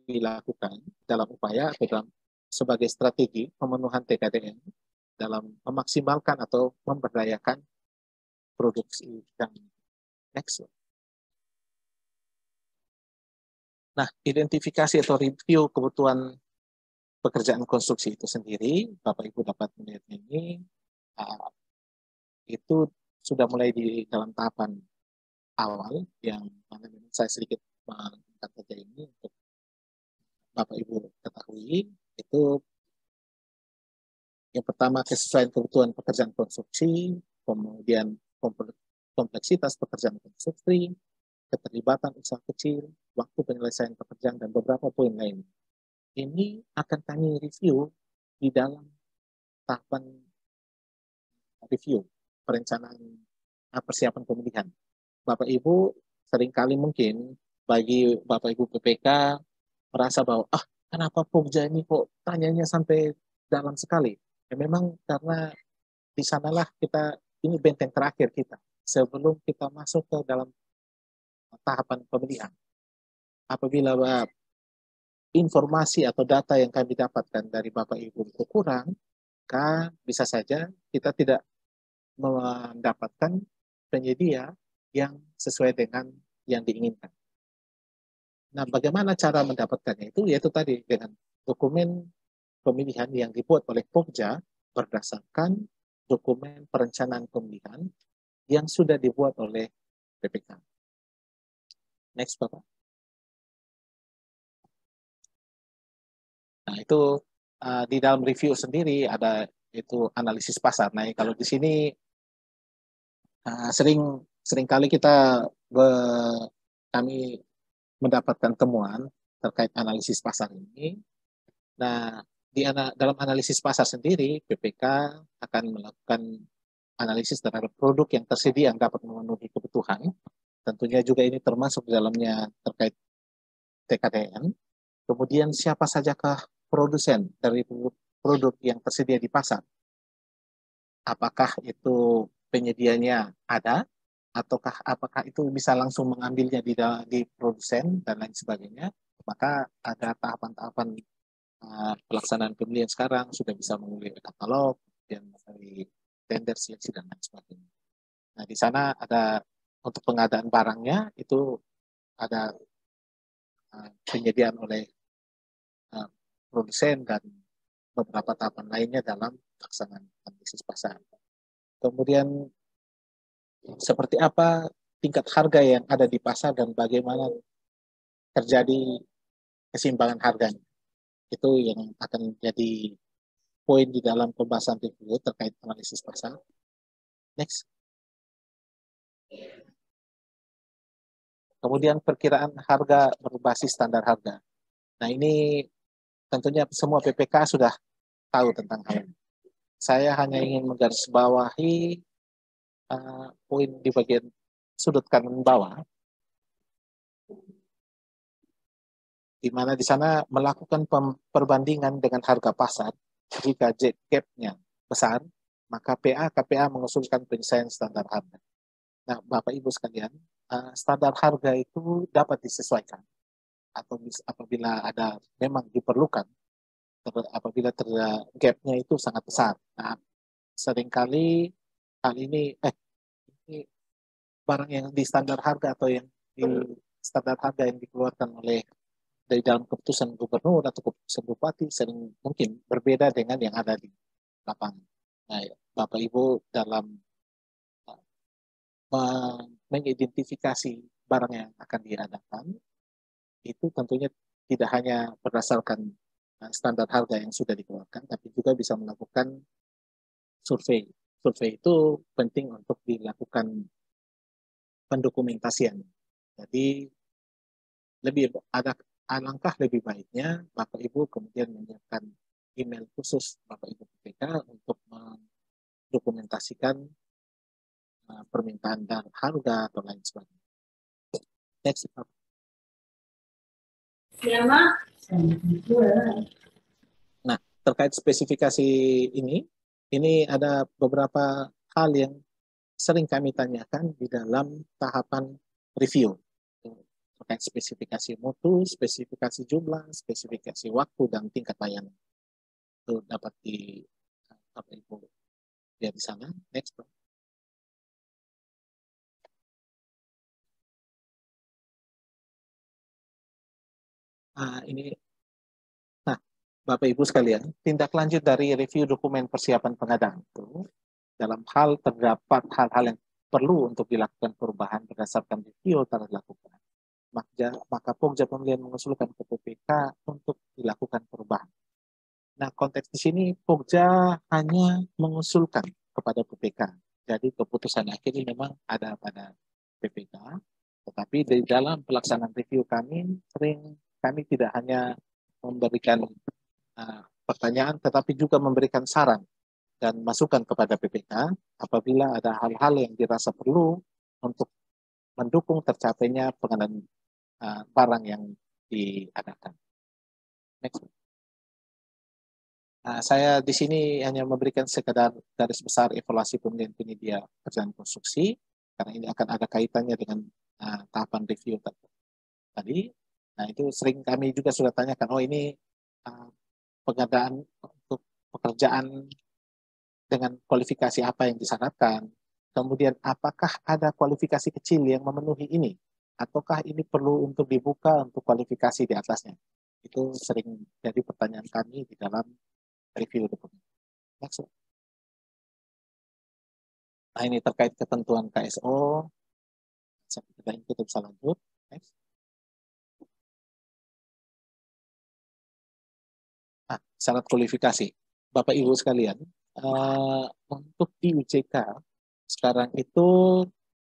dilakukan dalam upaya atau dalam sebagai strategi pemenuhan TKDN dalam memaksimalkan atau memberdayakan produksi dan next. Nah, identifikasi atau review kebutuhan pekerjaan konstruksi itu sendiri, Bapak Ibu dapat melihat ini, itu sudah mulai di dalam tahapan awal yang mana saya sedikit mengangkat saja ini untuk Bapak Ibu ketahui. Itu yang pertama kesesuaian kebutuhan pekerjaan konstruksi, kemudian kompleksitas pekerjaan konstruksi, keterlibatan usaha kecil, waktu penyelesaian pekerjaan, dan beberapa poin lain. Ini akan kami review di dalam tahapan review perencanaan persiapan pemilihan. Bapak Ibu seringkali mungkin bagi Bapak Ibu PPK merasa bahwa kenapa Pogja ini kok tanyanya sampai dalam sekali. Ya memang karena di sanalah kita, ini benteng terakhir kita sebelum kita masuk ke dalam tahapan pemilihan. Apabila informasi atau data yang kami dapatkan dari Bapak Ibu itu kurang, maka bisa saja kita tidak mendapatkan penyedia yang sesuai dengan yang diinginkan. Nah, bagaimana cara mendapatkannya itu? Yaitu tadi dengan dokumen pemilihan yang dibuat oleh Pokja berdasarkan dokumen perencanaan pemilihan yang sudah dibuat oleh PPK. Next, Bapak. Nah, itu di dalam review sendiri ada itu analisis pasar. Nah, kalau di sini sering kali kami mendapatkan temuan terkait analisis pasar ini. Nah, dalam analisis pasar sendiri, PPK akan melakukan analisis terhadap produk yang tersedia yang dapat memenuhi kebutuhan. Tentunya juga ini termasuk di dalamnya terkait TKDN. Kemudian siapa sajakah produsen dari produk yang tersedia di pasar? Apakah itu penyedianya ada? Ataukah apakah itu bisa langsung mengambilnya di produsen dan lain sebagainya? Maka ada tahapan-tahapan pelaksanaan pemilihan sekarang sudah bisa mengulik katalog, kemudian dari tender, seleksi dan lain sebagainya. Nah, di sana ada untuk pengadaan barangnya itu ada penyediaan oleh produsen dan beberapa tahapan lainnya dalam pelaksanaan analisis pasar. Kemudian seperti apa tingkat harga yang ada di pasar dan bagaimana terjadi keseimbangan harganya. Itu yang akan menjadi poin di dalam pembahasan review terkait analisis pasar. Next. Kemudian perkiraan harga berbasis standar harga. Nah, ini tentunya semua PPK sudah tahu tentang hal ini. Saya hanya ingin menggarisbawahi poin di bagian sudut kanan bawah, di mana di sana melakukan perbandingan dengan harga pasar. Jika gap-nya besar, maka KPA mengusulkan penyelesaian standar harga. Nah, Bapak Ibu sekalian, standar harga itu dapat disesuaikan atau apabila ada memang diperlukan, apabila gap-nya itu sangat besar. Nah, seringkali hal ini barang yang di standar harga atau yang di standar harga yang dikeluarkan oleh dari dalam keputusan gubernur atau keputusan bupati sering mungkin berbeda dengan yang ada di lapangan. Nah, Bapak Ibu dalam mengidentifikasi barang yang akan diadakan itu tentunya tidak hanya berdasarkan standar harga yang sudah dikeluarkan, tapi juga bisa melakukan survei. Survei itu penting untuk dilakukan pendokumentasian. Jadi alangkah lebih baiknya Bapak Ibu kemudian menyiapkan email khusus Bapak Ibu PPK untuk mendokumentasikan permintaan dan harga atau lain sebagainya. Next. Nah, terkait spesifikasi ini ada beberapa hal yang sering kami tanyakan di dalam tahapan review. Terkait spesifikasi mutu, spesifikasi jumlah, spesifikasi waktu, dan tingkat layanan. Itu dapat Bapak Ibu lihat di sana. Next. Nah, Bapak Ibu sekalian, tindak lanjut dari review dokumen persiapan pengadaan itu, dalam hal terdapat hal-hal yang perlu untuk dilakukan perubahan berdasarkan review telah dilakukan. Maka Pokja Pemilihan mengusulkan ke PPK untuk dilakukan perubahan. Nah, konteks di sini Pokja hanya mengusulkan kepada PPK. Jadi keputusan akhirnya memang ada pada PPK, tetapi di dalam pelaksanaan review kami tidak hanya memberikan pertanyaan, tetapi juga memberikan saran dan masukan kepada PPK apabila ada hal-hal yang dirasa perlu untuk mendukung tercapainya pengadaan barang yang diadakan. Next. Saya di sini hanya memberikan sekedar garis besar evaluasi pemilihan penyedia pekerjaan konstruksi, karena ini akan ada kaitannya dengan tahapan review tadi. Nah, itu sering kami juga sudah tanyakan, oh ini pengadaan untuk pekerjaan dengan kualifikasi apa yang disyaratkan, kemudian apakah ada kualifikasi kecil yang memenuhi ini, ataukah ini perlu untuk dibuka untuk kualifikasi di atasnya. Itu sering jadi pertanyaan kami di dalam review dokumen. Next. Nah, ini terkait ketentuan KSO. Kita bisa lanjut. Next. Nah, syarat kualifikasi. Bapak Ibu sekalian, untuk IUCK sekarang itu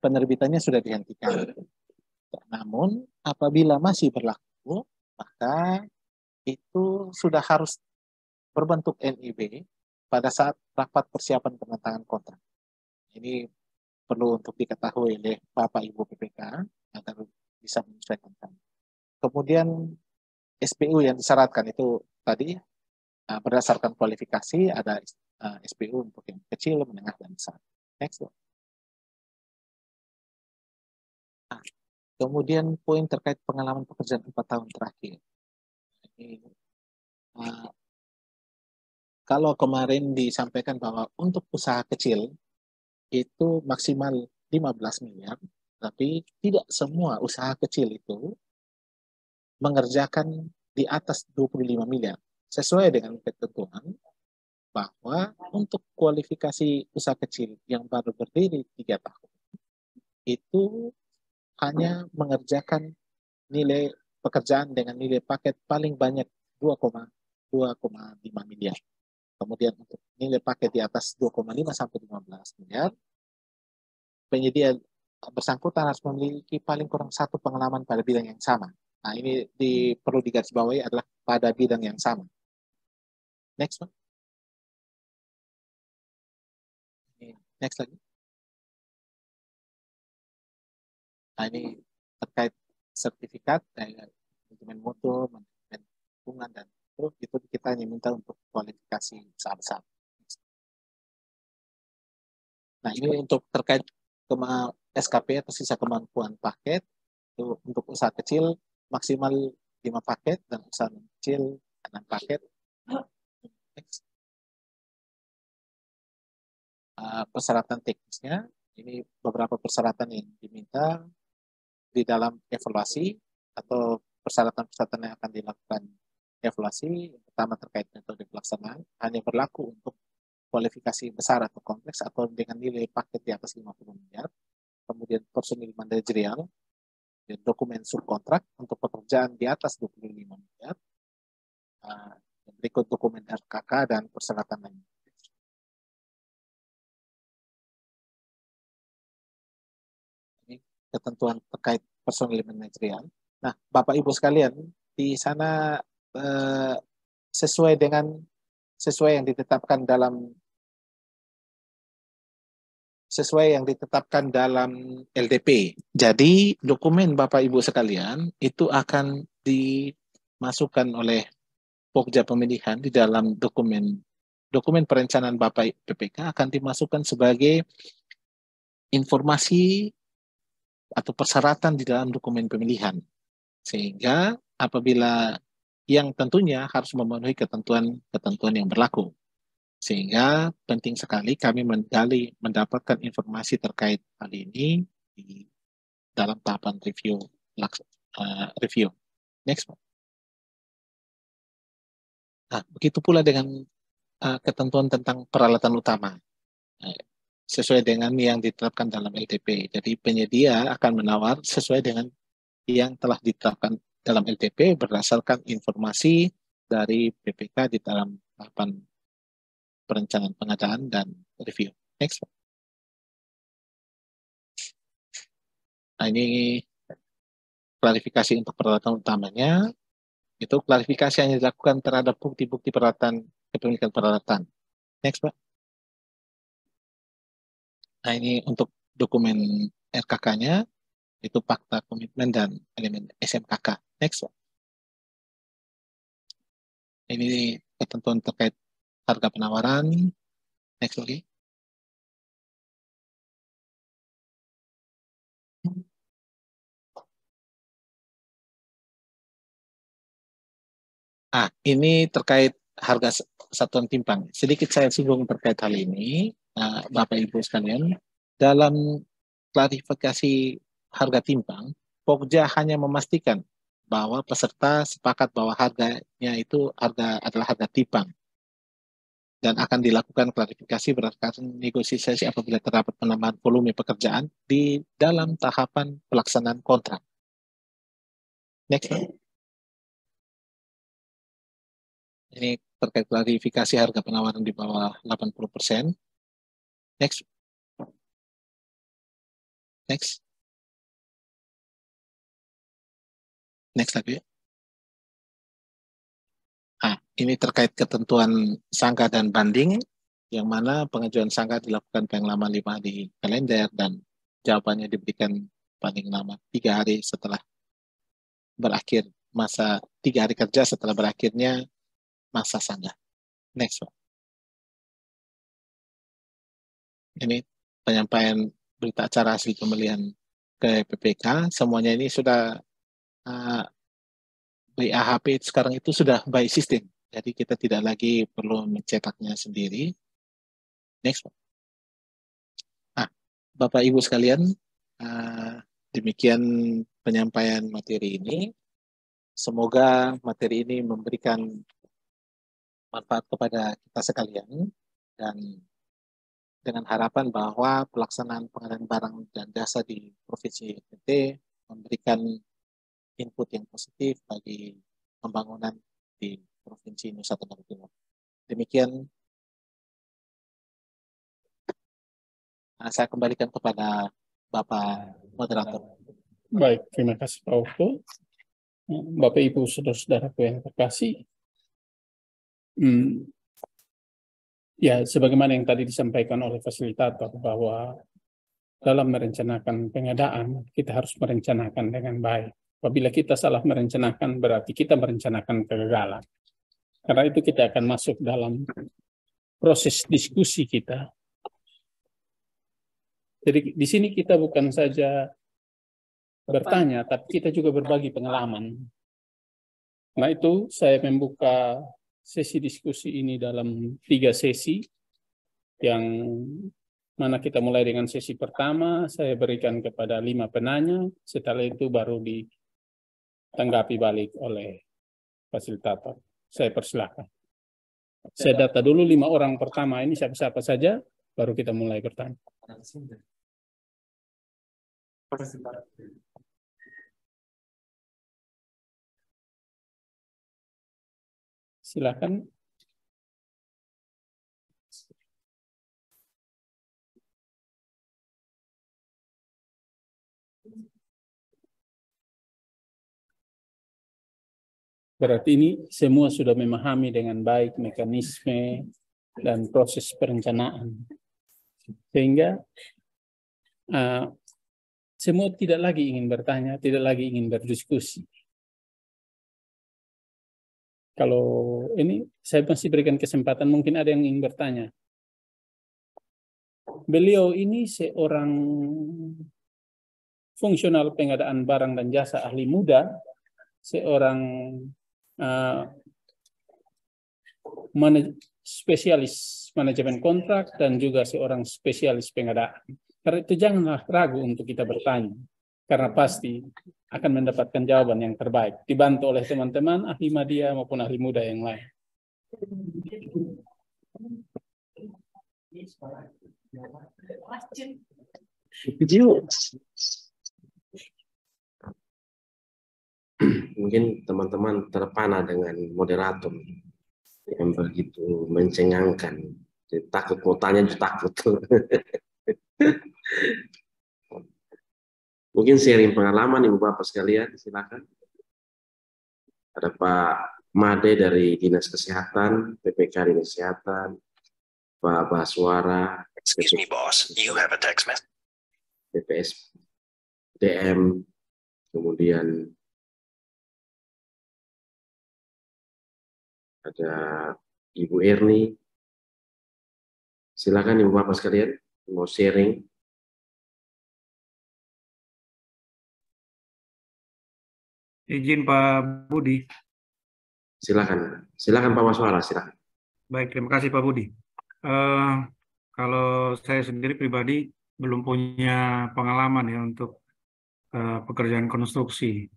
penerbitannya sudah dihentikan. Namun apabila masih berlaku, maka itu sudah harus berbentuk NIB pada saat rapat persiapan penandatangan kontrak. Ini perlu untuk diketahui oleh Bapak Ibu PPK agar bisa menyesuaikan. Kemudian SPU yang disyaratkan itu tadi berdasarkan kualifikasi ada SPU untuk yang kecil, menengah, dan besar. Next. Kemudian poin terkait pengalaman pekerjaan 4 tahun terakhir. Ini, kalau kemarin disampaikan bahwa untuk usaha kecil itu maksimal 15 miliar, tapi tidak semua usaha kecil itu mengerjakan di atas 25 miliar. Sesuai dengan ketentuan bahwa untuk kualifikasi usaha kecil yang baru berdiri 3 tahun, itu hanya mengerjakan nilai pekerjaan dengan nilai paket paling banyak 2,5 miliar. Kemudian untuk nilai paket di atas 2,5 sampai 15 miliar, penyedia bersangkutan harus memiliki paling kurang 1 pengalaman pada bidang yang sama. Nah, ini perlu digarisbawahi adalah pada bidang yang sama. Next one. Next lagi. Nah, ini terkait sertifikat, manajemen mutu, manajemen lingkungan, dan itu kita hanya minta untuk kualifikasi besar-besar. Nah, ini untuk terkait SKP atau sisa kemampuan paket, itu untuk usaha kecil maksimal 5 paket dan usaha kecil 6 paket. Next. Persyaratan teknisnya, ini beberapa persyaratan yang diminta di dalam evaluasi atau persyaratan-persyaratan yang akan dilakukan evaluasi. Yang pertama terkait metode pelaksanaan, hanya berlaku untuk kualifikasi besar atau kompleks atau dengan nilai paket di atas 50 miliar. Kemudian personil manajerial, dan dokumen subkontrak untuk pekerjaan di atas 25 miliar. Berikut dokumen RKK dan persyaratan lain. Ini ketentuan terkait personil manajerial. Nah, Bapak Ibu sekalian, di sana sesuai yang ditetapkan dalam LDP. Jadi dokumen Bapak Ibu sekalian itu akan dimasukkan oleh Pokja Pemilihan di dalam dokumen perencanaan Bapak PPK akan dimasukkan sebagai informasi atau persyaratan di dalam dokumen pemilihan. Sehingga apabila yang tentunya harus memenuhi ketentuan yang berlaku. Sehingga penting sekali kami mendapatkan informasi terkait hal ini di dalam tahapan review. Next. Nah, begitu pula dengan ketentuan tentang peralatan utama. Sesuai dengan yang ditetapkan dalam LTP. Jadi penyedia akan menawar sesuai dengan yang telah ditetapkan dalam LTP berdasarkan informasi dari PPK di dalam tahapan perencanaan pengadaan dan review. Next. Nah, ini klarifikasi untuk peralatan utamanya. Itu klarifikasi hanya dilakukan terhadap bukti-bukti peralatan, kepemilikan peralatan. Next, Pak. Nah, ini untuk dokumen RKK-nya, itu fakta komitmen dan elemen SMKK. Next, Pak. Ini ketentuan terkait harga penawaran. Next lagi. Ini terkait harga satuan timbang. Sedikit saya singgung terkait hal ini, Bapak Ibu sekalian. Dalam klarifikasi harga timbang, Pokja hanya memastikan bahwa peserta sepakat bahwa harganya itu adalah harga timbang. Dan akan dilakukan klarifikasi berdasarkan negosiasi apabila terdapat penambahan volume pekerjaan di dalam tahapan pelaksanaan kontrak. Next. Ini terkait klarifikasi harga penawaran di bawah 80%. Next. Next. Next lagi. Ini terkait ketentuan sangka dan banding, yang mana pengajuan sangka dilakukan paling lama 5 hari kalender dan jawabannya diberikan paling lama 3 hari setelah berakhir 3 hari kerja setelah berakhirnya masa sangka. Next, Pak. Ini penyampaian berita acara hasil pemilihan ke PPK. Semuanya ini sudah BAHP sekarang itu sudah by system. Jadi kita tidak lagi perlu mencetaknya sendiri. Next, Pak. Bapak Ibu sekalian, demikian penyampaian materi ini. Semoga materi ini memberikan manfaat kepada kita sekalian, dan dengan harapan bahwa pelaksanaan pengadaan barang dan jasa di Provinsi NTT memberikan input yang positif bagi pembangunan di Provinsi Nusa Tenggara Timur. Demikian, saya kembalikan kepada Bapak Moderator. Baik, terima kasih Pak Okto. Bapak Ibu saudara-saudaraku yang terkasih, ya sebagaimana yang tadi disampaikan oleh fasilitator bahwa dalam merencanakan pengadaan kita harus merencanakan dengan baik. Apabila kita salah merencanakan berarti kita merencanakan kegagalan. Karena itu kita akan masuk dalam proses diskusi kita. Jadi di sini kita bukan saja bertanya, tapi kita juga berbagi pengalaman. Nah itu saya membuka sesi diskusi ini dalam 3 sesi, yang mana kita mulai dengan sesi pertama, saya berikan kepada 5 penanya, setelah itu baru ditanggapi balik oleh fasilitator. Saya persilahkan. Saya data dulu 5 orang pertama ini siapa-siapa saja, baru kita mulai bertanya. Silakan. Berarti ini semua sudah memahami dengan baik mekanisme dan proses perencanaan. Sehingga semua tidak lagi ingin bertanya, tidak lagi ingin berdiskusi. Kalau ini saya masih berikan kesempatan, mungkin ada yang ingin bertanya. Beliau ini seorang fungsional pengadaan barang dan jasa ahli muda, seorang spesialis manajemen kontrak, dan juga seorang spesialis pengadaan. Karena itu janganlah ragu untuk kita bertanya, karena pasti akan mendapatkan jawaban yang terbaik, dibantu oleh teman-teman ahli media maupun ahli muda yang lain. Mungkin teman-teman terpana dengan moderator yang begitu mencengangkan. Jadi, takut mau tanya, takut. Mungkin sharing pengalaman Ibu Bapak sekalian, silakan. Ada Pak Made dari Dinas Kesehatan, PPK Dinas Kesehatan, Pak Baswara, Excuse me, boss. You have a text message. PPS DM, kemudian ada Ibu Erni Silakan Ibu Bapak sekalian, mau sharing. Izin Pak Budi. Silakan Pak Waswara, silakan. Baik, terima kasih Pak Budi. Kalau saya sendiri pribadi belum punya pengalaman ya untuk pekerjaan konstruksi.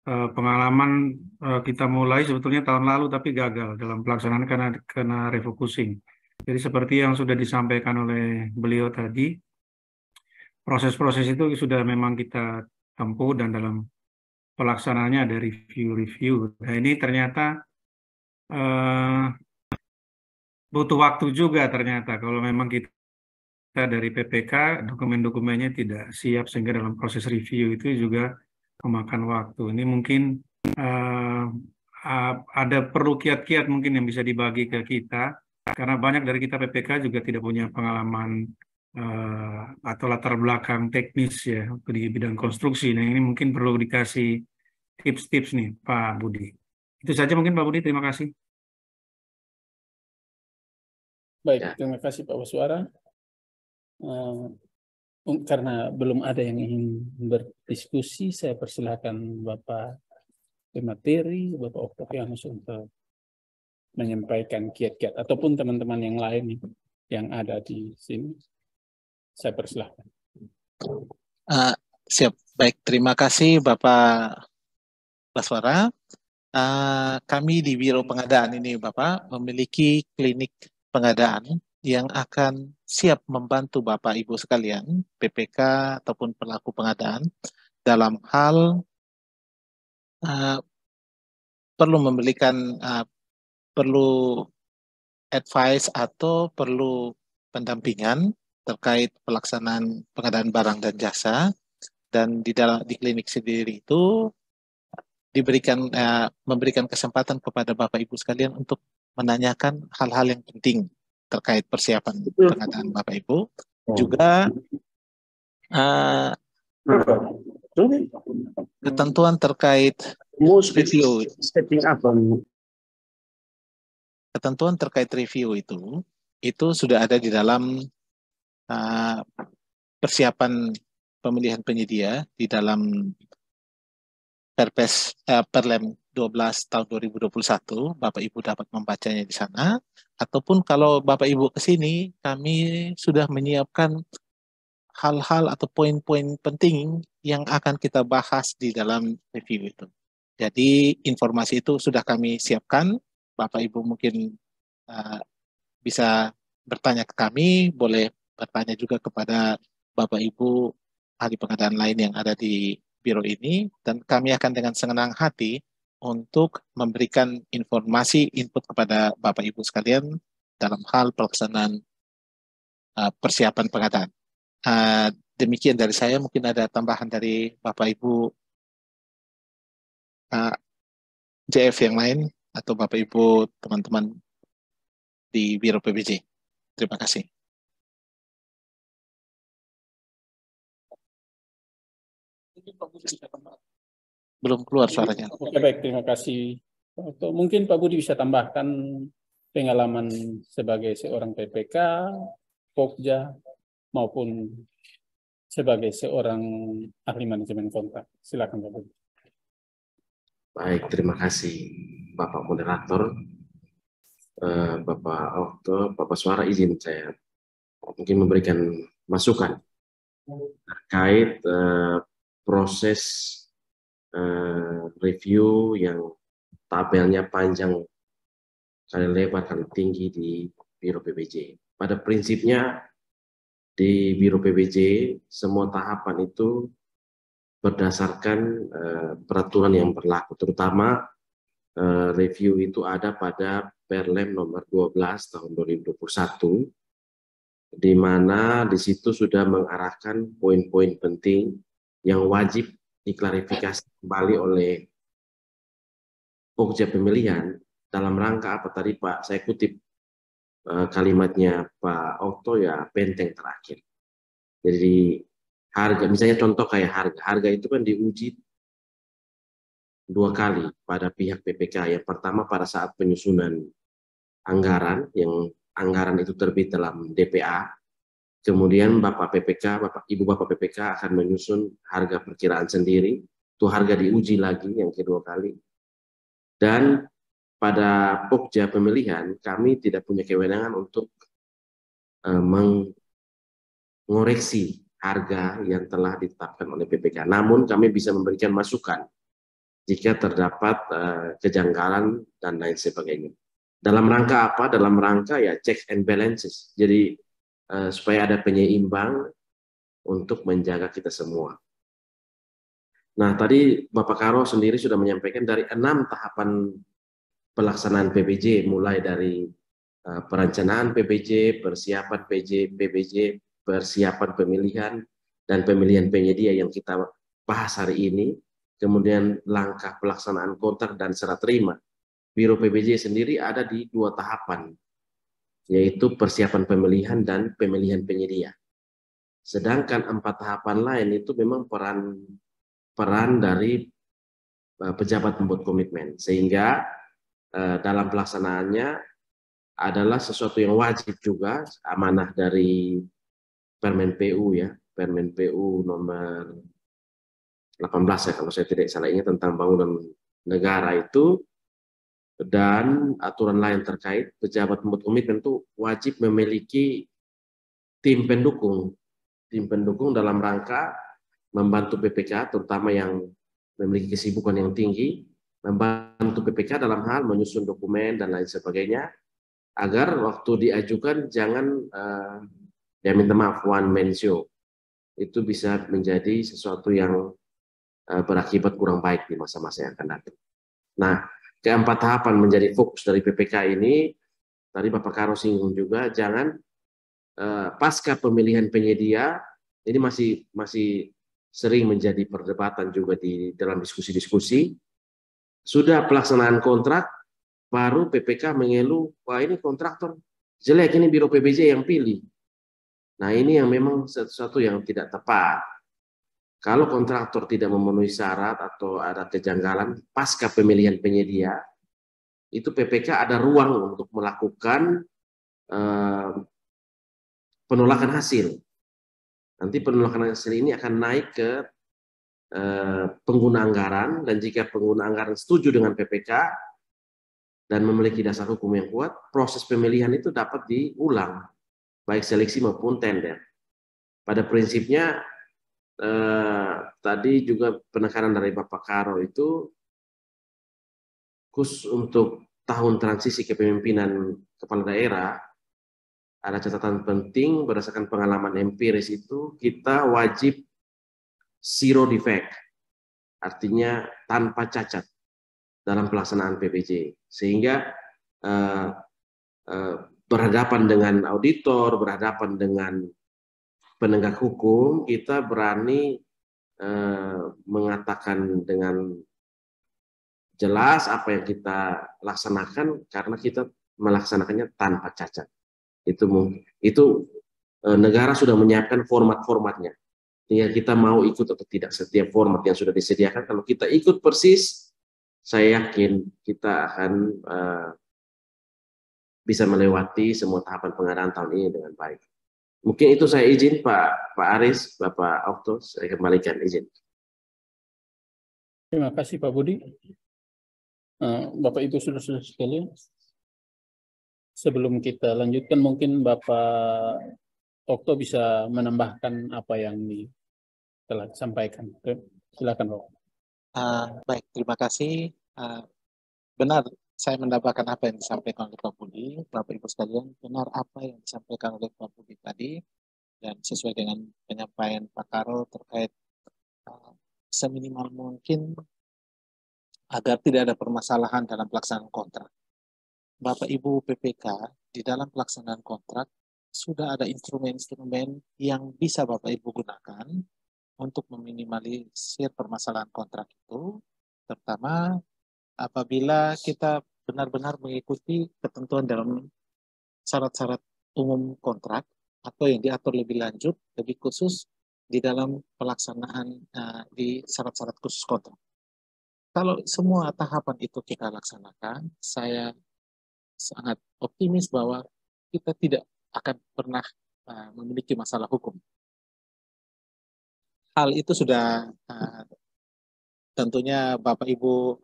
Pengalaman kita mulai sebetulnya tahun lalu tapi gagal dalam pelaksanaan karena refocusing. Jadi seperti yang sudah disampaikan oleh beliau tadi, proses-proses itu sudah memang kita tempuh dan dalam pelaksanaannya ada review-review. Nah ini ternyata butuh waktu juga ternyata kalau memang kita dari PPK dokumen-dokumennya tidak siap sehingga dalam proses review itu juga memakan waktu. Ini mungkin ada perlu kiat-kiat mungkin yang bisa dibagi ke kita karena banyak dari kita PPK juga tidak punya pengalaman atau latar belakang teknis ya di bidang konstruksi. Nah ini mungkin perlu dikasih tips-tips nih Pak Budi. Itu saja mungkin Pak Budi, terima kasih. Baik, terima kasih Pak Waswara. Karena belum ada yang ingin berdiskusi, saya persilahkan Bapak pemateri, Bapak Oktavianus untuk menyampaikan kiat-kiat ataupun teman-teman yang lain yang ada di sini. Saya persilahkan. Siap, baik. Terima kasih Bapak Waswara. Kami di Biro Pengadaan ini Bapak memiliki klinik pengadaan yang akan siap membantu Bapak Ibu sekalian, PPK ataupun pelaku pengadaan dalam hal perlu advice atau perlu pendampingan terkait pelaksanaan pengadaan barang dan jasa. Dan di klinik sendiri itu memberikan kesempatan kepada Bapak Ibu sekalian untuk menanyakan hal-hal yang penting terkait persiapan pengadaan Bapak Ibu. Juga ketentuan terkait review. Ketentuan terkait review itu sudah ada di dalam persiapan pemilihan penyedia di dalam Perlem 12 tahun 2021, Bapak Ibu dapat membacanya di sana. Ataupun kalau Bapak Ibu ke sini, kami sudah menyiapkan hal-hal atau poin-poin penting yang akan kita bahas di dalam review itu. Jadi informasi itu sudah kami siapkan. Bapak Ibu mungkin bisa bertanya ke kami, boleh bertanya juga kepada Bapak Ibu ahli pengadaan lain yang ada di Biro ini, dan kami akan dengan senang hati untuk memberikan informasi input kepada Bapak Ibu sekalian dalam hal pelaksanaan persiapan pengadaan. Demikian dari saya, mungkin ada tambahan dari Bapak Ibu JF yang lain atau Bapak Ibu teman-teman di Biro PBJ. Terima kasih. Belum keluar suaranya. Oke, baik, terima kasih. Mungkin Pak Budi bisa tambahkan pengalaman sebagai seorang PPK, Pokja, maupun sebagai seorang ahli manajemen kontrak. Silakan Pak Budi. Baik, terima kasih Bapak Moderator. Bapak Okto, Bapak Suara, izin saya mungkin memberikan masukan terkait proses review yang tabelnya panjang kali lebar kali tinggi di Biro PBJ. Pada prinsipnya di Biro PBJ semua tahapan itu berdasarkan peraturan yang berlaku, terutama review itu ada pada Perlem nomor 12 tahun 2021, di mana di situ sudah mengarahkan poin-poin penting yang wajib diklarifikasi kembali oleh Pokja pemilihan dalam rangka apa tadi Pak, saya kutip kalimatnya Pak Okto ya, benteng terakhir. Jadi harga, misalnya contoh kayak harga itu kan diuji 2 kali pada pihak PPK. Yang pertama pada saat penyusunan anggaran yang anggaran itu terbit dalam DPA. Kemudian Ibu Bapak PPK akan menyusun harga perkiraan sendiri. Itu harga diuji lagi yang kedua kali. Dan pada Pokja pemilihan, kami tidak punya kewenangan untuk mengoreksi harga yang telah ditetapkan oleh PPK. Namun kami bisa memberikan masukan jika terdapat kejanggalan dan lain sebagainya. Dalam rangka apa? Dalam rangka ya checks and balances. Jadi supaya ada penyeimbang untuk menjaga kita semua. Nah, tadi Bapak Karo sendiri sudah menyampaikan dari 6 tahapan pelaksanaan PBJ, mulai dari perencanaan PBJ, persiapan PBJ, persiapan pemilihan, dan pemilihan penyedia yang kita bahas hari ini, kemudian langkah pelaksanaan kontrak dan serah terima. Biro PBJ sendiri ada di 2 tahapan, yaitu persiapan pemilihan dan pemilihan penyedia. Sedangkan 4 tahapan lain itu memang peran dari pejabat pembuat komitmen, sehingga dalam pelaksanaannya adalah sesuatu yang wajib juga, amanah dari Permen PU ya, Permen PU nomor 18 ya kalau saya tidak salah ingat, tentang bangunan negara itu, dan aturan lain terkait. Pejabat pembuat komitmen itu wajib memiliki tim pendukung dalam rangka membantu PPK, terutama yang memiliki kesibukan yang tinggi, membantu PPK dalam hal menyusun dokumen dan lain sebagainya, agar waktu diajukan jangan ya minta maaf one man show, itu bisa menjadi sesuatu yang berakibat kurang baik di masa-masa yang akan datang. Nah, keempat tahapan menjadi fokus dari PPK ini, tadi Bapak Karo singgung juga, jangan pasca pemilihan penyedia, ini masih sering menjadi perdebatan juga di dalam diskusi-diskusi. Sudah pelaksanaan kontrak, baru PPK mengeluh, wah ini kontraktor jelek, ini Biro PBJ yang pilih. Nah, ini yang memang sesuatu yang tidak tepat. Kalau kontraktor tidak memenuhi syarat atau ada kejanggalan pasca pemilihan penyedia, itu PPK ada ruang untuk melakukan penolakan hasil. Nanti penolakan hasil ini akan naik ke pengguna anggaran, dan jika pengguna anggaran setuju dengan PPK dan memiliki dasar hukum yang kuat, proses pemilihan itu dapat diulang, baik seleksi maupun tender. Pada prinsipnya, tadi juga penekanan dari Bapak Karo itu, khusus untuk tahun transisi kepemimpinan kepala daerah, ada catatan penting berdasarkan pengalaman empiris itu, kita wajib zero defect, artinya tanpa cacat dalam pelaksanaan PBJ, sehingga berhadapan dengan auditor, berhadapan dengan penegak hukum, kita berani mengatakan dengan jelas apa yang kita laksanakan, karena kita melaksanakannya tanpa cacat. Itu negara sudah menyiapkan format-formatnya. Tinggal kita mau ikut atau tidak setiap format yang sudah disediakan. Kalau kita ikut persis, saya yakin kita akan bisa melewati semua tahapan pengadaan tahun ini dengan baik. Mungkin itu saya izin Pak Aris, Bapak Okto, saya kembalikan izin. Terima kasih Pak Budi. Bapak Ibu saudara sekalian, sebelum kita lanjutkan mungkin Bapak Okto bisa menambahkan apa yang telah disampaikan. Silakan Bapak. Baik, terima kasih. Benar, saya mendapatkan apa yang disampaikan oleh Pak Budi. Bapak Ibu sekalian, benar apa yang disampaikan oleh Pak Budi tadi, dan sesuai dengan penyampaian Pak Karo terkait seminimal mungkin agar tidak ada permasalahan dalam pelaksanaan kontrak. Bapak Ibu PPK, di dalam pelaksanaan kontrak sudah ada instrumen-instrumen yang bisa Bapak Ibu gunakan untuk meminimalisir permasalahan kontrak itu, terutama apabila kita benar-benar mengikuti ketentuan dalam syarat-syarat umum kontrak atau yang diatur lebih lanjut, lebih khusus di dalam pelaksanaan di syarat-syarat khusus kontrak. Kalau semua tahapan itu kita laksanakan, saya sangat optimis bahwa kita tidak akan pernah memiliki masalah hukum. Hal itu sudah tentunya Bapak Ibu,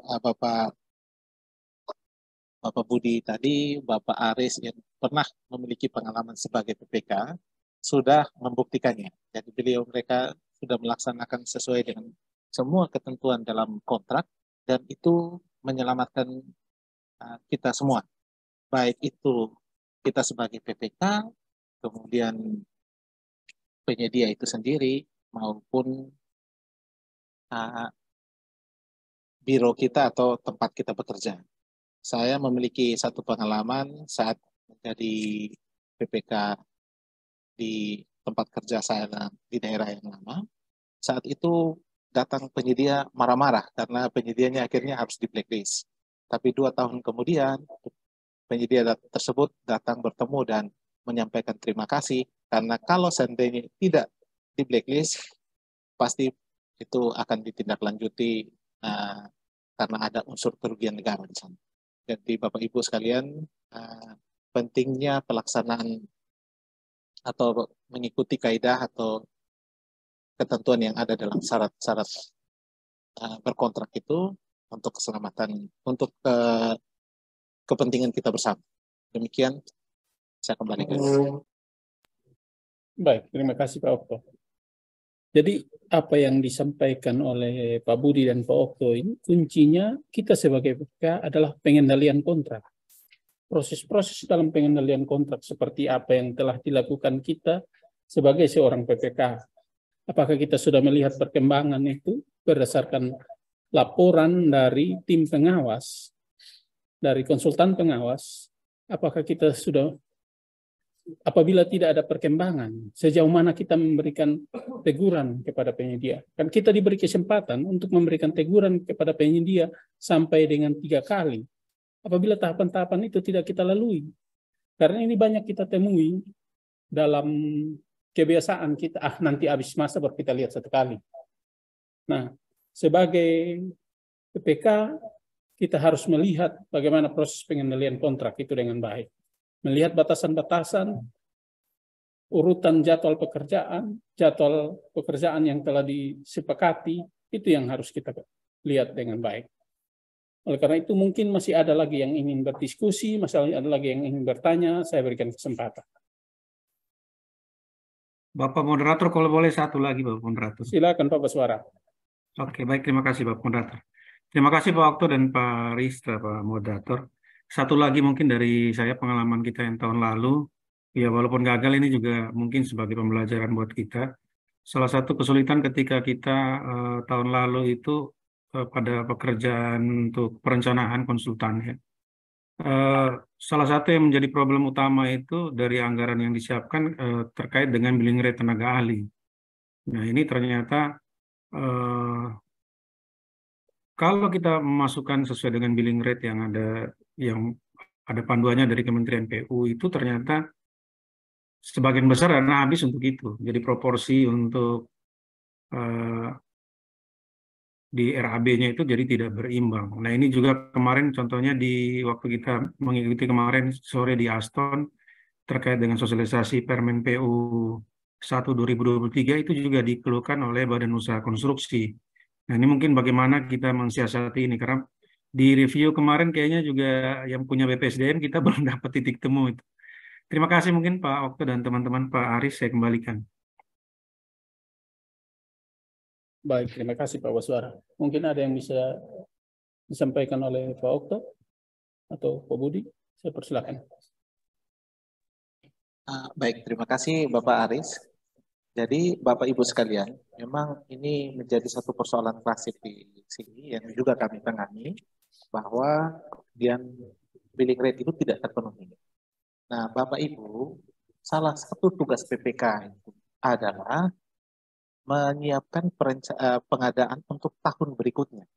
Bapak Budi tadi, Bapak Aris yang pernah memiliki pengalaman sebagai PPK sudah membuktikannya. Jadi mereka sudah melaksanakan sesuai dengan semua ketentuan dalam kontrak dan itu menyelamatkan kita semua. Baik itu kita sebagai PPK, kemudian penyedia itu sendiri maupun biro kita atau tempat kita bekerja. Saya memiliki satu pengalaman saat menjadi PPK di tempat kerja saya di daerah yang lama. Saat itu datang penyedia marah-marah karena penyedianya akhirnya harus di blacklist. Tapi 2 tahun kemudian penyedia tersebut datang bertemu dan menyampaikan terima kasih karena kalau seandainya tidak di blacklist pasti itu akan ditindaklanjuti karena ada unsur kerugian negara di sana. Jadi Bapak Ibu sekalian, pentingnya pelaksanaan atau mengikuti kaidah atau ketentuan yang ada dalam syarat-syarat berkontrak itu untuk keselamatan, untuk kepentingan kita bersama. Demikian, saya kembalikan. Baik, terima kasih Pak Okto. Jadi apa yang disampaikan oleh Pak Budi dan Pak Okto ini kuncinya kita sebagai PPK adalah pengendalian kontrak. Proses-proses dalam pengendalian kontrak seperti apa yang telah dilakukan kita sebagai seorang PPK. Apakah kita sudah melihat perkembangan itu berdasarkan laporan dari tim pengawas, dari konsultan pengawas, apakah kita sudah, apabila tidak ada perkembangan, sejauh mana kita memberikan teguran kepada penyedia. Kan kita diberi kesempatan untuk memberikan teguran kepada penyedia sampai dengan 3 kali. Apabila tahapan-tahapan itu tidak kita lalui. Karena ini banyak kita temui dalam kebiasaan kita, nanti habis masa baru kita lihat 1 kali. Nah, sebagai PPK, kita harus melihat bagaimana proses pengendalian kontrak itu dengan baik. Melihat batasan-batasan, urutan jadwal pekerjaan yang telah disepakati, itu yang harus kita lihat dengan baik. Oleh karena itu mungkin masih ada lagi yang ingin berdiskusi, masih ada lagi yang ingin bertanya, saya berikan kesempatan. Bapak Moderator, kalau boleh satu lagi Bapak Moderator. Silakan Pak Baswara. Oke, baik, terima kasih Bapak Moderator. Terima kasih Pak Okto dan Pak Ristra, Pak Moderator. Satu lagi mungkin dari saya pengalaman kita yang tahun lalu, ya walaupun gagal ini juga mungkin sebagai pembelajaran buat kita. Salah satu kesulitan ketika kita tahun lalu itu pada pekerjaan untuk perencanaan konsultan ya. Salah satu yang menjadi problem utama itu dari anggaran yang disiapkan terkait dengan billing rate tenaga ahli. Nah ini ternyata kalau kita memasukkan sesuai dengan billing rate yang ada panduannya dari Kementerian PU itu ternyata sebagian besar dana habis untuk itu. Jadi proporsi untuk di RAB-nya itu jadi tidak berimbang. Nah ini juga kemarin contohnya di waktu kita mengikuti kemarin sore di Aston terkait dengan sosialisasi Permen PU 1/2023 itu juga dikeluhkan oleh Badan Usaha Konstruksi. Nah ini mungkin bagaimana kita mensiasati ini karena di review kemarin kayaknya juga yang punya BPSDM kita belum dapat titik temu itu. Terima kasih mungkin Pak Okto dan teman-teman. Pak Aris saya kembalikan. Baik, terima kasih Pak Baswara. Mungkin ada yang bisa disampaikan oleh Pak Okto atau Pak Budi? Saya persilakan. Baik, terima kasih Bapak Aris. Jadi Bapak Ibu sekalian, memang ini menjadi satu persoalan klasik di sini yang juga kami tangani bahwa kemudian billing rate itu tidak terpenuhi. Nah, Bapak Ibu, salah satu tugas PPK itu adalah menyiapkan pengadaan untuk tahun berikutnya.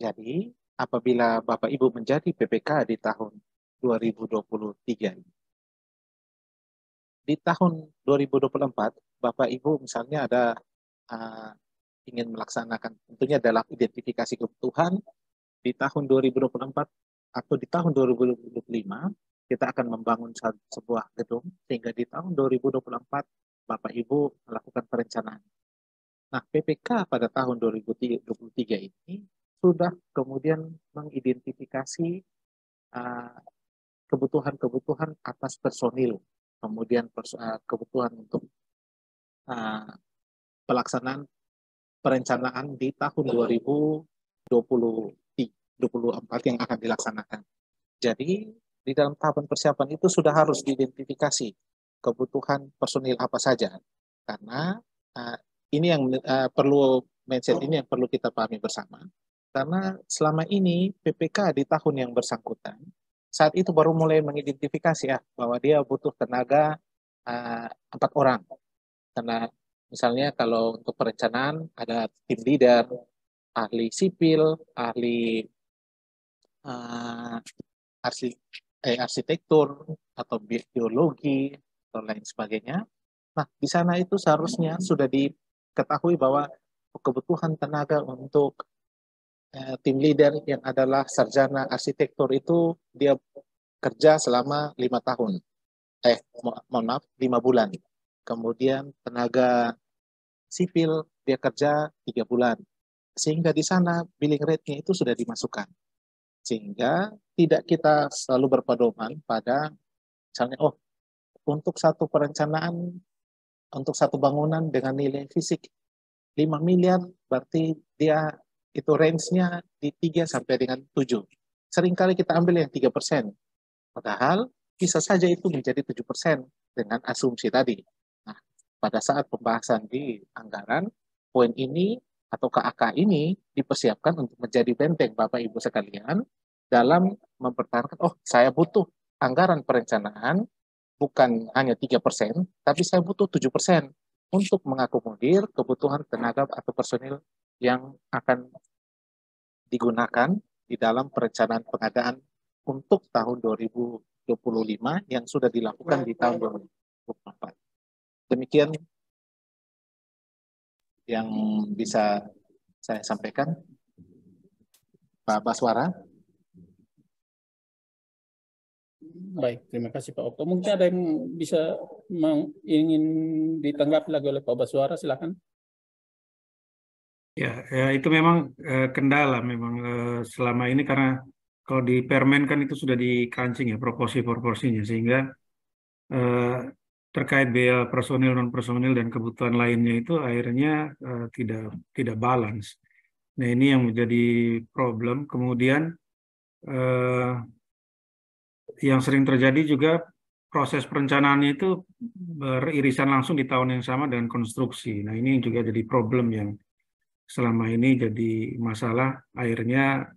Jadi, apabila Bapak Ibu menjadi PPK di tahun 2023, di tahun 2024, Bapak Ibu misalnya ada ingin melaksanakan, tentunya dalam identifikasi kebutuhan di tahun 2024 atau di tahun 2025, kita akan membangun sebuah gedung sehingga di tahun 2024 Bapak Ibu melakukan perencanaan. Nah, PPK pada tahun 2023 ini sudah kemudian mengidentifikasi kebutuhan-kebutuhan atas personil, kemudian kebutuhan untuk pelaksanaan perencanaan di tahun 2024 yang akan dilaksanakan. Jadi, di dalam tahapan persiapan itu sudah harus diidentifikasi kebutuhan personil apa saja. Karena ini yang perlu mindset ini yang perlu kita pahami bersama. Karena selama ini PPK di tahun yang bersangkutan saat itu baru mulai mengidentifikasi bahwa dia butuh tenaga 4 orang. Karena misalnya kalau untuk perencanaan ada tim leader, ahli sipil, ahli arsitektur atau biologi atau lain sebagainya. Nah, di sana itu seharusnya sudah diketahui bahwa kebutuhan tenaga untuk tim leader yang adalah sarjana arsitektur itu dia kerja selama 5 tahun. 5 bulan. Kemudian tenaga sipil dia kerja 3 bulan. Sehingga di sana billing rate-nya itu sudah dimasukkan. Sehingga tidak kita selalu berpedoman pada misalnya untuk satu perencanaan, untuk satu bangunan dengan nilai fisik 5 miliar, berarti dia itu range-nya di 3 sampai dengan 7. Seringkali kita ambil yang 3%. Padahal bisa saja itu menjadi 7% dengan asumsi tadi. Nah, pada saat pembahasan di anggaran, poin ini atau KAK ini dipersiapkan untuk menjadi benteng Bapak Ibu sekalian dalam mempertahankan, saya butuh anggaran perencanaan bukan hanya 3%, tapi saya butuh 7% untuk mengakomodir kebutuhan tenaga atau personil yang akan digunakan di dalam perencanaan pengadaan untuk tahun 2025 yang sudah dilakukan di tahun 2024. Demikian yang bisa saya sampaikan. Pak Baswara. Baik, terima kasih Pak Okto. Mungkin ada yang bisa ingin ditanggapi lagi oleh Pak Baswara, silakan. Ya, itu memang kendala memang selama ini karena kalau di Permen kan itu sudah dikancing ya proporsinya sehingga terkait biaya personil non personil dan kebutuhan lainnya itu akhirnya tidak balance. Nah ini yang menjadi problem. Kemudian yang sering terjadi juga proses perencanaannya itu beririsan langsung di tahun yang sama dengan konstruksi. Nah ini juga jadi problem yang selama ini jadi masalah, akhirnya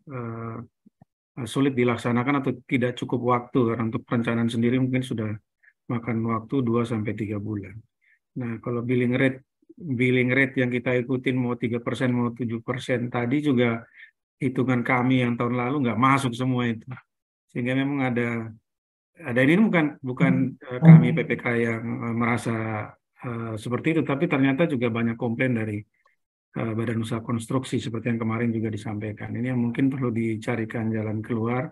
sulit dilaksanakan atau tidak cukup waktu karena untuk perencanaan sendiri mungkin sudah makan waktu 2-3 bulan. Nah, kalau billing rate yang kita ikutin mau 3% mau 7% tadi juga hitungan kami yang tahun lalu nggak masuk semua itu. Sehingga memang ada ini bukan kami PPK yang merasa seperti itu, tapi ternyata juga banyak komplain dari Badan Usaha Konstruksi seperti yang kemarin juga disampaikan. Ini yang mungkin perlu dicarikan jalan keluar,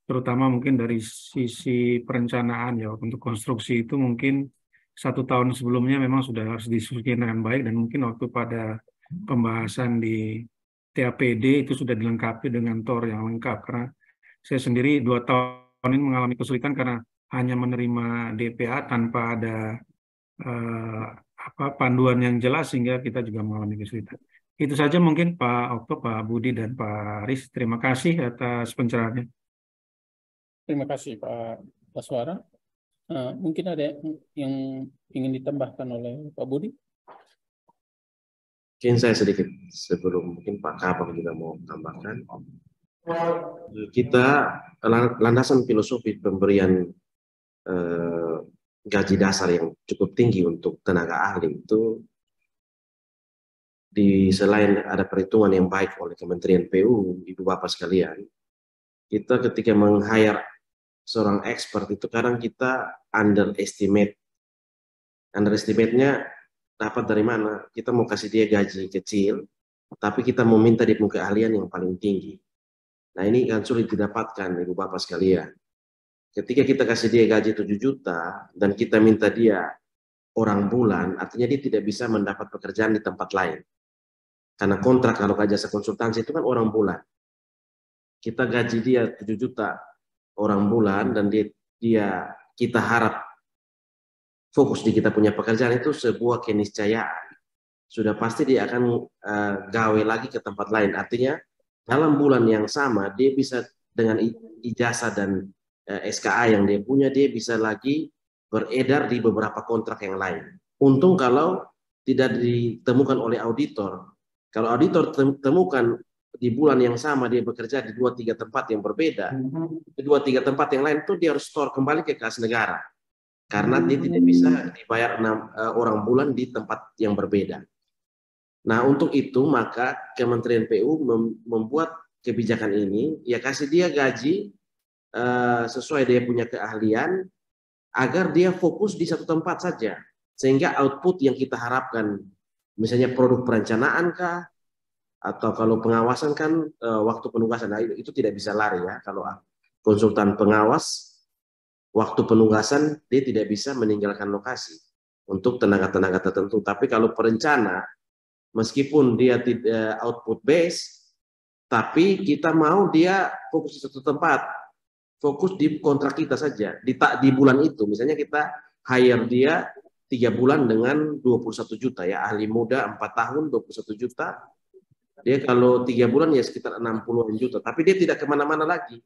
terutama mungkin dari sisi perencanaan ya. Untuk konstruksi itu mungkin 1 tahun sebelumnya memang sudah harus disusun dengan baik dan mungkin waktu pada pembahasan di TAPD itu sudah dilengkapi dengan TOR yang lengkap. Karena saya sendiri 2 tahun ini mengalami kesulitan karena hanya menerima DPA tanpa ada panduan yang jelas sehingga kita juga mengalami kesulitan. Itu saja mungkin Pak Okto, Pak Budi, dan Pak Aris. Terima kasih atas pencerahannya. Terima kasih Pak Baswara. Mungkin ada yang ingin ditambahkan oleh Pak Budi? Mungkin saya sedikit sebelum mungkin Pak Kabang juga mau tambahkan. Kita landasan filosofi pemberian gaji dasar yang cukup tinggi untuk tenaga ahli itu selain ada perhitungan yang baik oleh Kementerian PU, Ibu Bapak sekalian, kita ketika meng-hire seorang expert itu kadang kita underestimate-nya dapat dari mana? Kita mau kasih dia gaji kecil, tapi kita mau minta dia punya keahlian yang paling tinggi. Nah ini kan sulit didapatkan Ibu Bapak sekalian. Ketika kita kasih dia gaji 7 juta dan kita minta dia orang bulan, artinya dia tidak bisa mendapat pekerjaan di tempat lain. Karena kontrak kalau jasa konsultansi itu kan orang bulan. Kita gaji dia 7 juta orang bulan dan kita harap fokus di kita punya pekerjaan, itu sebuah keniscayaan. Sudah pasti dia akan gawe lagi ke tempat lain. Artinya dalam bulan yang sama dia bisa dengan ijazah dan SKA yang dia punya, dia bisa lagi beredar di beberapa kontrak yang lain. Untung kalau tidak ditemukan oleh auditor. Kalau auditor temukan di bulan yang sama dia bekerja di 2-3 tempat yang berbeda, di 2-3 tempat yang lain itu dia harus store kembali ke kas negara. Karena dia tidak bisa dibayar 6 orang bulan di tempat yang berbeda. Nah, untuk itu maka Kementerian PU membuat kebijakan ini, ya kasih dia gaji sesuai dia punya keahlian, agar dia fokus di satu tempat saja, sehingga output yang kita harapkan, misalnya produk perencanaan kah, atau kalau pengawasan kan waktu penugasan, nah, itu tidak bisa lari ya. Kalau konsultan pengawas, waktu penugasan dia tidak bisa meninggalkan lokasi untuk tenaga-tenaga tertentu. Tapi kalau perencana, meskipun dia tidak output base, tapi kita mau dia fokus di satu tempat, fokus di kontrak kita saja di bulan itu. Misalnya kita hire dia 3 bulan dengan 21 juta ya, ahli muda 4 tahun 21 juta, dia kalau 3 bulan ya sekitar 60 juta, tapi dia tidak kemana-mana lagi.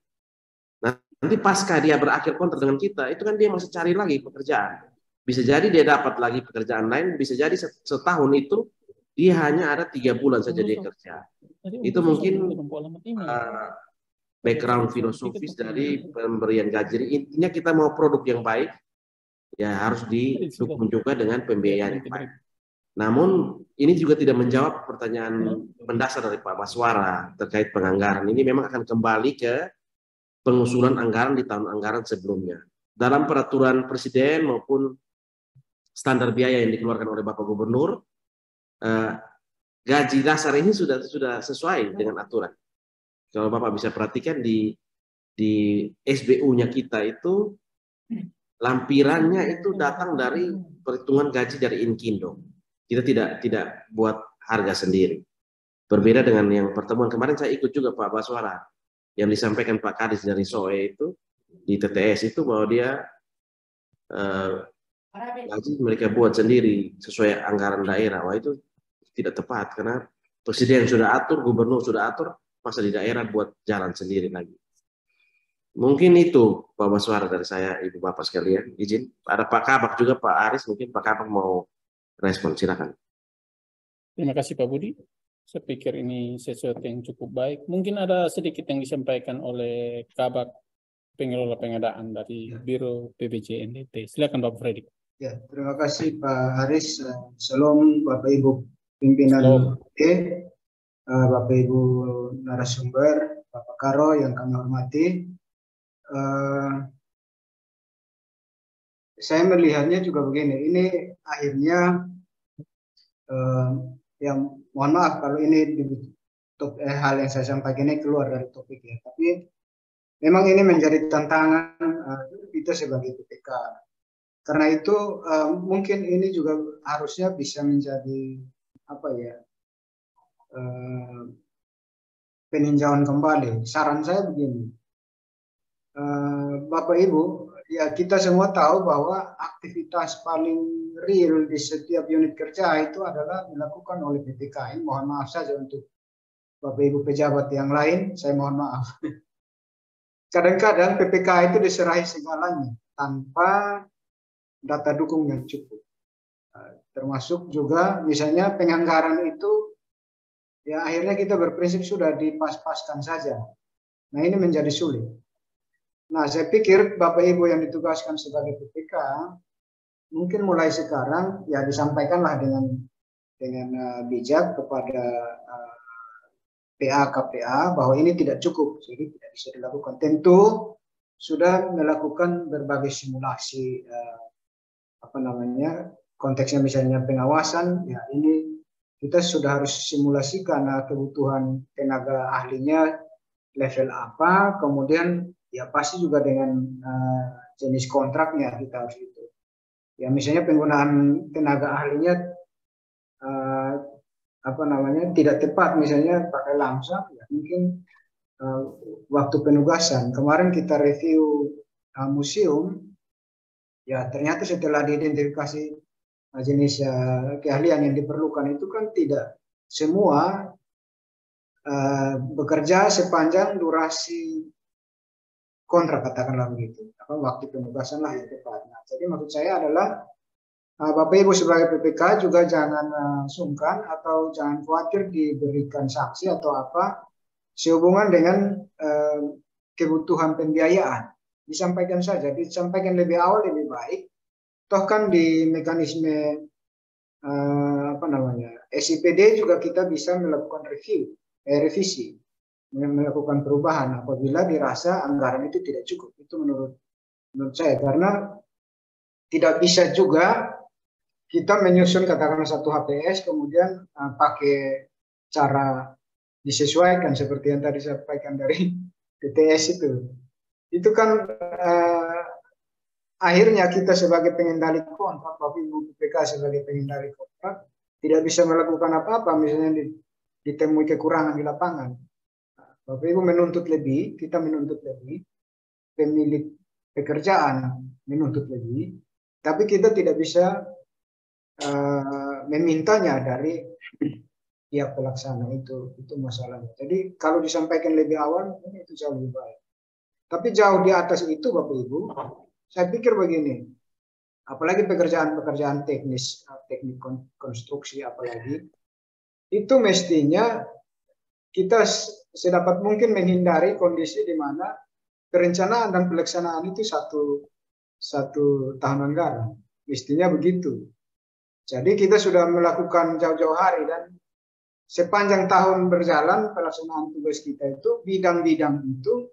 Nah, nanti pasca dia berakhir kontrak dengan kita, itu kan dia masih cari lagi pekerjaan. Bisa jadi dia dapat lagi pekerjaan lain, bisa jadi setahun itu dia hanya ada 3 bulan saja dia kerja. Itu mungkin background filosofis dari pemberian gaji. Intinya kita mau produk yang baik, ya harus didukung juga dengan pembiayaan yang baik. Namun ini juga tidak menjawab pertanyaan mendasar dari Pak Baswara terkait penganggaran. Ini memang akan kembali ke pengusulan anggaran di tahun anggaran sebelumnya. Dalam peraturan Presiden maupun standar biaya yang dikeluarkan oleh Bapak Gubernur, gaji dasar ini sudah sesuai dengan aturan. Kalau Bapak bisa perhatikan di SBU-nya kita itu lampirannya itu datang dari perhitungan gaji dari Inkindo. Kita tidak buat harga sendiri. Berbeda dengan yang pertemuan kemarin saya ikut juga Pak Baswara yang disampaikan Pak Kadis dari SOE itu di TTS itu bahwa dia gaji mereka buat sendiri sesuai anggaran daerah. Wah, itu tidak tepat karena Presiden sudah atur, Gubernur sudah atur, masa di daerah buat jalan sendiri lagi. Mungkin itu Pak Baswara dari saya, Ibu Bapak sekalian. Izin, ada Pak Kabak juga, Pak Aris, mungkin Pak Kabak mau respon, silakan. Terima kasih Pak Budi. Saya pikir ini sesuatu yang cukup baik. Mungkin ada sedikit yang disampaikan oleh Kabak Pengelola Pengadaan dari Biro PBJ NTT. Silakan Bapak Freddy. Ya, terima kasih Pak Aris. Salam Bapak Ibu pimpinan Bapak Ibu narasumber, Bapak Karo yang kami hormati. Saya melihatnya juga begini, ini akhirnya yang mohon maaf kalau ini hal yang saya sampaikan ini keluar dari topik ya, tapi memang ini menjadi tantangan kita sebagai PPK. Karena itu mungkin ini juga harusnya bisa menjadi apa ya, peninjauan kembali. Saran saya begini, Bapak Ibu, ya kita semua tahu bahwa aktivitas paling real di setiap unit kerja itu adalah dilakukan oleh PPK. Mohon maaf saja untuk Bapak Ibu pejabat yang lain, saya mohon maaf. Kadang-kadang PPK itu diserahi segalanya tanpa data dukung yang cukup. Termasuk juga misalnya penganggaran itu, ya akhirnya kita berprinsip sudah dipas-paskan saja. Nah ini menjadi sulit. Nah saya pikir Bapak Ibu yang ditugaskan sebagai PPK, mungkin mulai sekarang ya disampaikanlah dengan bijak kepada PA-KPA bahwa ini tidak cukup, jadi tidak bisa dilakukan. Tentu sudah melakukan berbagai simulasi, konteksnya misalnya pengawasan, ya ini kita sudah harus simulasikan kebutuhan tenaga ahlinya level apa, kemudian ya pasti juga dengan jenis kontraknya kita harus itu. Ya misalnya penggunaan tenaga ahlinya tidak tepat, misalnya pakai langsung, ya mungkin waktu penugasan. Kemarin kita review museum, ya ternyata setelah diidentifikasi jenis keahlian yang diperlukan itu kan tidak semua bekerja sepanjang durasi kontrak, katakanlah begitu, waktu penugasan lah yang tepat. Nah, jadi maksud saya adalah Bapak Ibu sebagai PPK juga jangan sungkan atau jangan khawatir diberikan sanksi atau apa sehubungan dengan kebutuhan pembiayaan. Disampaikan saja, disampaikan lebih awal lebih baik. Toh kan di mekanisme SIPD juga kita bisa melakukan revisi, melakukan perubahan apabila dirasa anggaran itu tidak cukup. Itu menurut saya, karena tidak bisa juga kita menyusun katakanlah satu HPS kemudian pakai cara disesuaikan seperti yang tadi saya sampaikan dari PTS itu kan akhirnya kita sebagai pengendali kontrak, Bapak Ibu PPK sebagai pengendali kontrak tidak bisa melakukan apa-apa, misalnya ditemui kekurangan di lapangan. Bapak Ibu menuntut lebih, kita menuntut lebih, pemilik pekerjaan menuntut lebih, tapi kita tidak bisa memintanya dari pihak pelaksana, itu masalahnya. Jadi kalau disampaikan lebih awal itu jauh lebih baik. Tapi jauh di atas itu Bapak Ibu, saya pikir begini, apalagi pekerjaan teknik konstruksi apalagi, itu mestinya kita sedapat mungkin menghindari kondisi di mana perencanaan dan pelaksanaan itu satu tahun anggaran. Mestinya begitu. Jadi kita sudah melakukan jauh-jauh hari dan sepanjang tahun berjalan pelaksanaan tugas kita itu, bidang-bidang itu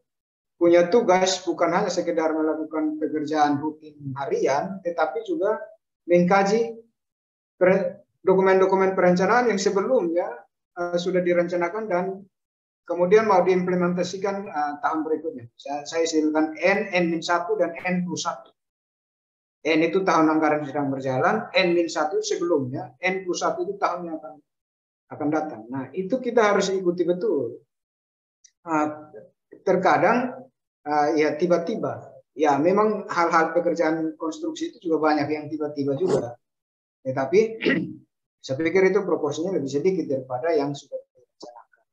punya tugas bukan hanya sekedar melakukan pekerjaan rutin harian, tetapi juga mengkaji dokumen-dokumen perencanaan yang sebelumnya sudah direncanakan dan kemudian mau diimplementasikan tahun berikutnya. Saya sebutkan N-1 dan N+1. N itu tahun anggaran sedang berjalan, N-1 sebelumnya, N+1 itu tahun yang akan datang. Nah, itu kita harus ikuti betul. Terkadang ya tiba-tiba, ya memang hal-hal pekerjaan konstruksi itu juga banyak yang tiba-tiba juga. Tetapi saya pikir itu proporsinya lebih sedikit daripada yang sudah direncanakan.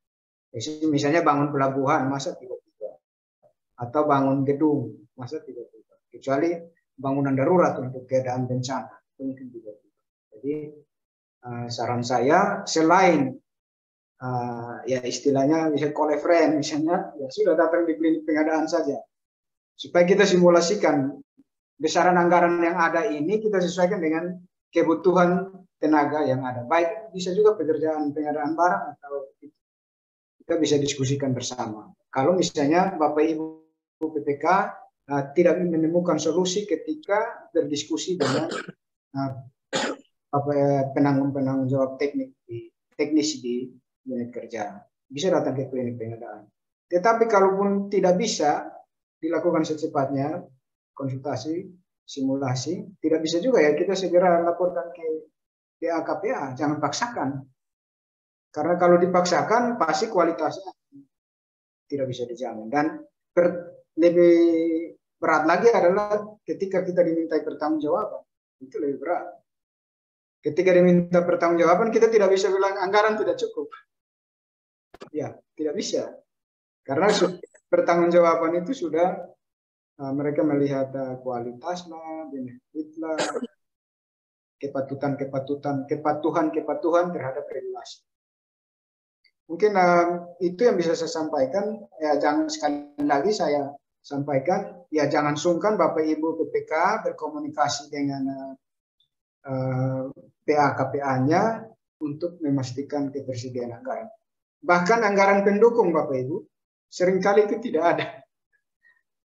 Misalnya bangun pelabuhan, masa tiba-tiba. Atau bangun gedung, masa tiba-tiba. Kecuali bangunan darurat untuk keadaan bencana, mungkin tiba-tiba. Jadi saran saya, selain ya istilahnya misalnya call a friend, misalnya ya sudah datang di klinik pengadaan saja. Supaya kita simulasikan besaran anggaran yang ada ini kita sesuaikan dengan kebutuhan tenaga yang ada. Baik bisa juga pekerjaan pengadaan barang atau kita bisa diskusikan bersama. Kalau misalnya Bapak Ibu PPK tidak menemukan solusi ketika berdiskusi dengan penanggung jawab teknis di unit kerja, bisa datang ke klinik pengadaan. Tetapi kalaupun tidak bisa dilakukan secepatnya konsultasi, simulasi, tidak bisa juga ya kita segera laporkan ke PA-KPA, jangan paksakan. Karena kalau dipaksakan pasti kualitasnya tidak bisa dijamin. Dan lebih berat lagi adalah ketika kita dimintai pertanggungjawaban, itu lebih berat. Ketika diminta pertanggungjawaban kita tidak bisa bilang anggaran tidak cukup. Ya, tidak bisa. Karena pertanggungjawaban itu sudah mereka melihat kualitasnya, benefitlah, kepatuhan terhadap regulasi. Mungkin itu yang bisa saya sampaikan. Ya, jangan sekali lagi saya sampaikan, ya jangan sungkan Bapak Ibu PPK berkomunikasi dengan PA-KPA-nya untuk memastikan ketersediaan anggaran. Bahkan anggaran pendukung Bapak Ibu seringkali itu tidak ada.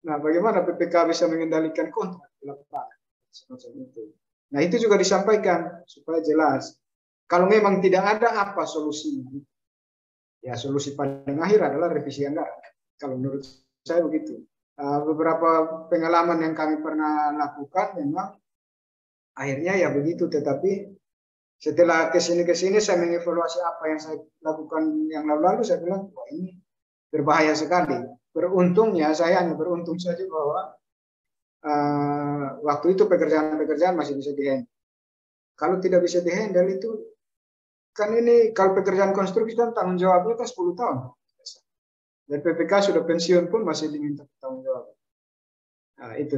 Nah, bagaimana PPK bisa mengendalikan kontrak di lapangan? Semacam itu. Nah, itu juga disampaikan supaya jelas. Kalau memang tidak ada apa solusinya, ya solusi paling akhir adalah revisi anggaran. Kalau menurut saya begitu. beberapa pengalaman yang kami pernah lakukan memang akhirnya ya begitu, tetapi setelah kesini saya mengevaluasi apa yang saya lakukan yang lalu-lalu, saya bilang wah ini berbahaya sekali. Beruntungnya saya hanya beruntung saja bahwa waktu itu pekerjaan masih bisa dihandle. Kalau tidak bisa dihandle itu kan ini kalau pekerjaan konstruksi kan tanggung jawabnya kan 10 tahun. Dan PPK sudah pensiun pun masih diminta tanggung jawab. Nah, itu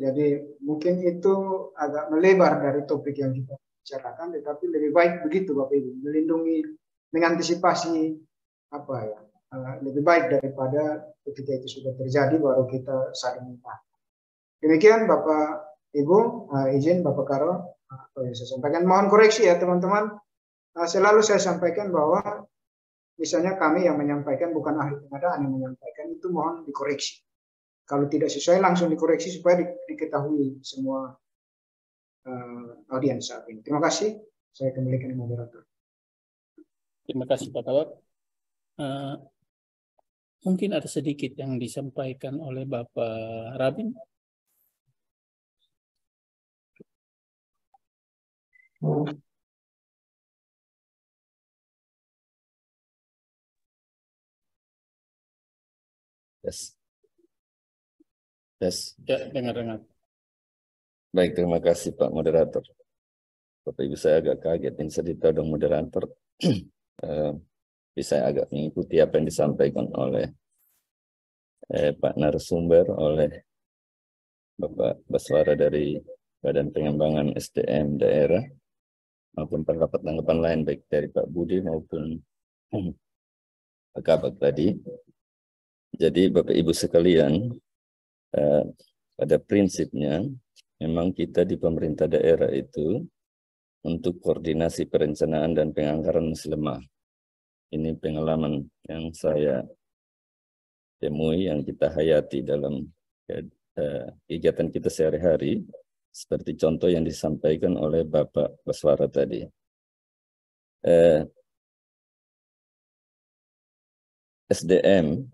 jadi mungkin itu agak melebar dari topik yang kita bicarakan, tetapi lebih baik begitu Bapak Ibu, melindungi, mengantisipasi apa ya, lebih baik daripada ketika itu sudah terjadi baru kita saling minta. Demikian Bapak Ibu, izin Bapak Karo apa yang saya sampaikan. Mohon koreksi ya teman-teman. Selalu saya sampaikan bahwa misalnya kami yang menyampaikan, bukan ahli pengadaan yang menyampaikan, itu mohon dikoreksi. Kalau tidak sesuai langsung dikoreksi supaya diketahui semua audiens saat ini. Terima kasih. Saya kembalikan ke moderator. Terima kasih Pak Kawat. Mungkin ada sedikit yang disampaikan oleh Bapak Rabin. Yes. Ya, dengar. Baik, terima kasih Pak Moderator. Bapak Ibu, saya agak kaget yang sedita dong moderator. Bisa agak mengikuti apa yang disampaikan oleh Pak narasumber, oleh Bapak Baswara dari Badan Pengembangan SDM daerah, maupun pendapat tanggapan lain baik dari Pak Budi maupun Pak Kabak tadi. Jadi Bapak Ibu sekalian, pada prinsipnya memang kita di pemerintah daerah itu untuk koordinasi perencanaan dan penganggaran masih lemah. Ini pengalaman yang saya temui, yang kita hayati dalam kegiatan kita sehari-hari, seperti contoh yang disampaikan oleh Bapak Baswara tadi. SDM,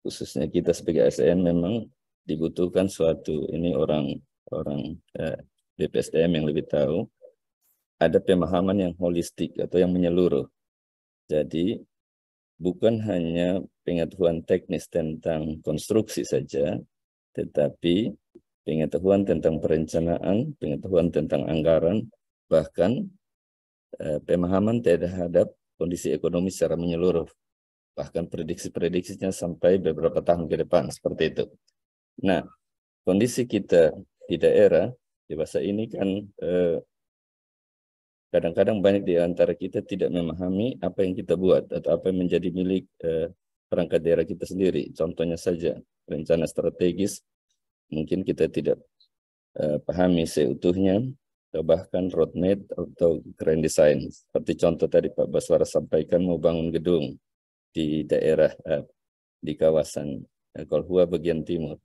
khususnya kita sebagai ASN, memang dibutuhkan suatu, ini orang BPSDM yang lebih tahu, ada pemahaman yang holistik atau yang menyeluruh. Jadi bukan hanya pengetahuan teknis tentang konstruksi saja, tetapi pengetahuan tentang perencanaan, pengetahuan tentang anggaran, bahkan pemahaman terhadap kondisi ekonomi secara menyeluruh, bahkan prediksi-prediksinya sampai beberapa tahun ke depan, seperti itu. Nah, kondisi kita di daerah dewasa ini kan kadang-kadang banyak di antara kita tidak memahami apa yang kita buat atau apa yang menjadi milik perangkat daerah kita sendiri. Contohnya saja, rencana strategis mungkin kita tidak pahami seutuhnya, atau bahkan roadmap atau grand design. Seperti contoh tadi Pak Baswara sampaikan, mau bangun gedung di daerah, di kawasan Kolhua bagian timur.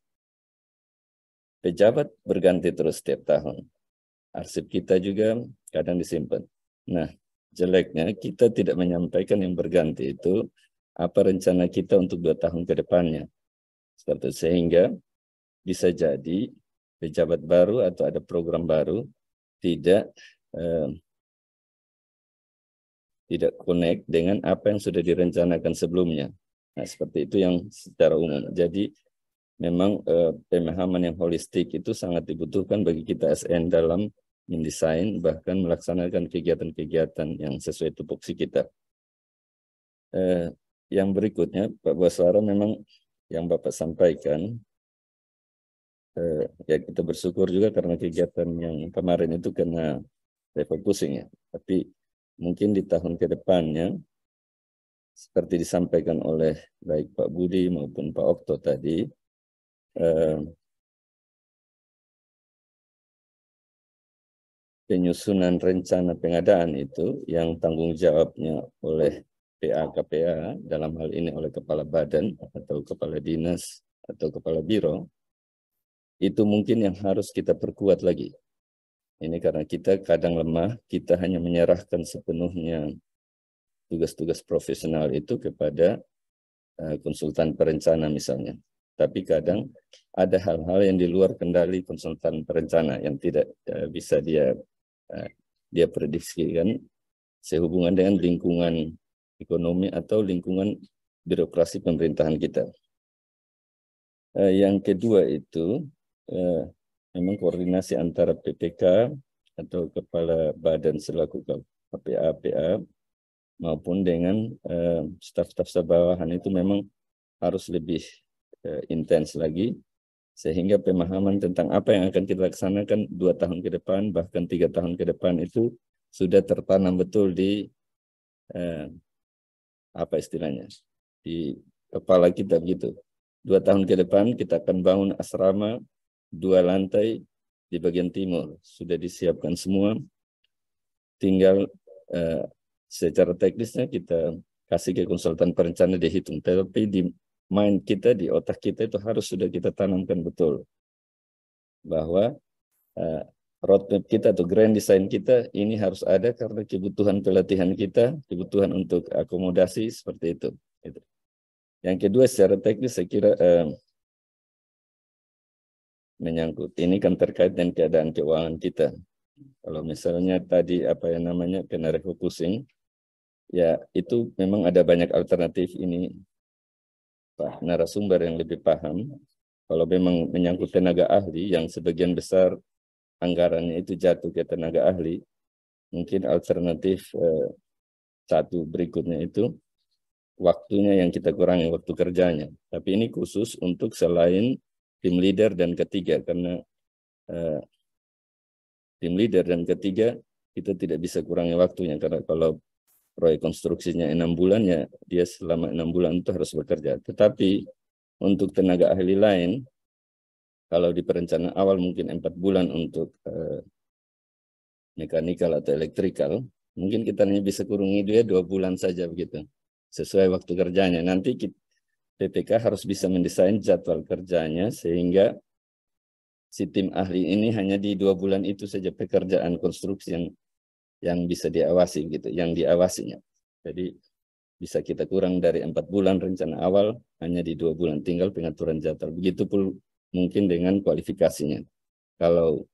Pejabat berganti terus setiap tahun. Arsip kita juga kadang disimpan. Nah, jeleknya kita tidak menyampaikan yang berganti itu apa rencana kita untuk 2 tahun ke depannya. Seperti sehingga bisa jadi pejabat baru atau ada program baru tidak connect dengan apa yang sudah direncanakan sebelumnya. Nah, seperti itu yang secara umum. Jadi memang pemahaman yang holistik itu sangat dibutuhkan bagi kita SN dalam mendesain, bahkan melaksanakan kegiatan-kegiatan yang sesuai tupoksi kita. Yang berikutnya, Pak Baswara, memang yang Bapak sampaikan, ya kita bersyukur juga karena kegiatan yang kemarin itu kena refocusing ya. Tapi mungkin di tahun ke depannya, seperti disampaikan oleh baik Pak Budi maupun Pak Okto tadi, penyusunan rencana pengadaan itu yang tanggung jawabnya oleh PA-KPA, dalam hal ini oleh kepala badan atau kepala dinas atau kepala biro, itu mungkin yang harus kita perkuat lagi. Ini karena kita kadang lemah, kita hanya menyerahkan sepenuhnya tugas-tugas profesional itu kepada konsultan perencana misalnya. Tapi kadang ada hal-hal yang di luar kendali konsultan perencana yang tidak bisa dia prediksikan sehubungan dengan lingkungan ekonomi atau lingkungan birokrasi pemerintahan kita. Yang kedua itu memang koordinasi antara PPK atau kepala badan selaku KPA maupun dengan staf-staf bawahan itu memang harus lebih intens lagi, sehingga pemahaman tentang apa yang akan kita laksanakan 2 tahun ke depan, bahkan 3 tahun ke depan itu sudah tertanam betul di apa istilahnya, di kepala kita begitu. 2 tahun ke depan kita akan bangun asrama 2 lantai di bagian timur, sudah disiapkan semua, tinggal secara teknisnya kita kasih ke konsultan perencana dihitung, tapi di mind kita, di otak kita itu harus sudah kita tanamkan betul bahwa roadmap kita atau grand design kita ini harus ada karena kebutuhan pelatihan kita, kebutuhan untuk akomodasi seperti itu. Yang kedua secara teknis saya kira menyangkut ini kan terkait dengan keadaan keuangan kita. Kalau misalnya tadi apa yang namanya kena refocusing, ya itu memang ada banyak alternatif ini. Pak narasumber yang lebih paham, kalau memang menyangkut tenaga ahli yang sebagian besar anggarannya itu jatuh ke tenaga ahli, mungkin alternatif satu berikutnya itu waktunya yang kita kurangi, waktu kerjanya. Tapi ini khusus untuk selain tim leader dan ketiga, karena tim leader dan ketiga kita tidak bisa kurangi waktunya, karena kalau proyek konstruksinya 6 bulan, ya dia selama 6 bulan itu harus bekerja. Tetapi untuk tenaga ahli lain, kalau di perencanaan awal mungkin 4 bulan untuk mekanikal atau elektrikal, mungkin kita hanya bisa kurangi dia 2 bulan saja begitu, sesuai waktu kerjanya. Nanti PPK harus bisa mendesain jadwal kerjanya sehingga si tim ahli ini hanya di 2 bulan itu saja pekerjaan konstruksi yang bisa diawasi gitu, yang diawasinya. Jadi bisa kita kurang dari 4 bulan rencana awal hanya di 2 bulan, tinggal pengaturan jadwal. Begitu pun mungkin dengan kualifikasinya. Kalau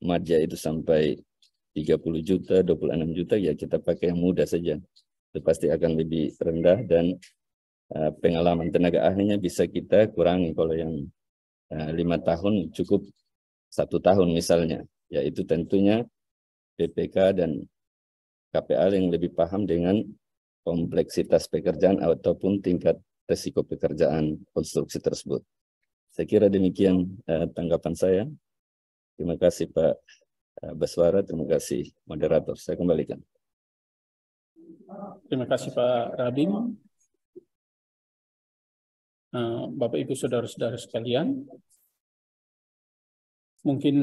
maja itu sampai 30 juta, 26 juta, ya kita pakai yang mudah saja. Itu pasti akan lebih rendah dan pengalaman tenaga ahlinya bisa kita kurangi. Kalau yang 5 tahun cukup 1 tahun misalnya, yaitu tentunya PPK dan KPA yang lebih paham dengan kompleksitas pekerjaan ataupun tingkat risiko pekerjaan konstruksi tersebut. Saya kira demikian tanggapan saya. Terima kasih Pak Baswara, terima kasih moderator. Saya kembalikan. Terima kasih Pak Rabim. Bapak Ibu Saudara-saudara sekalian, mungkin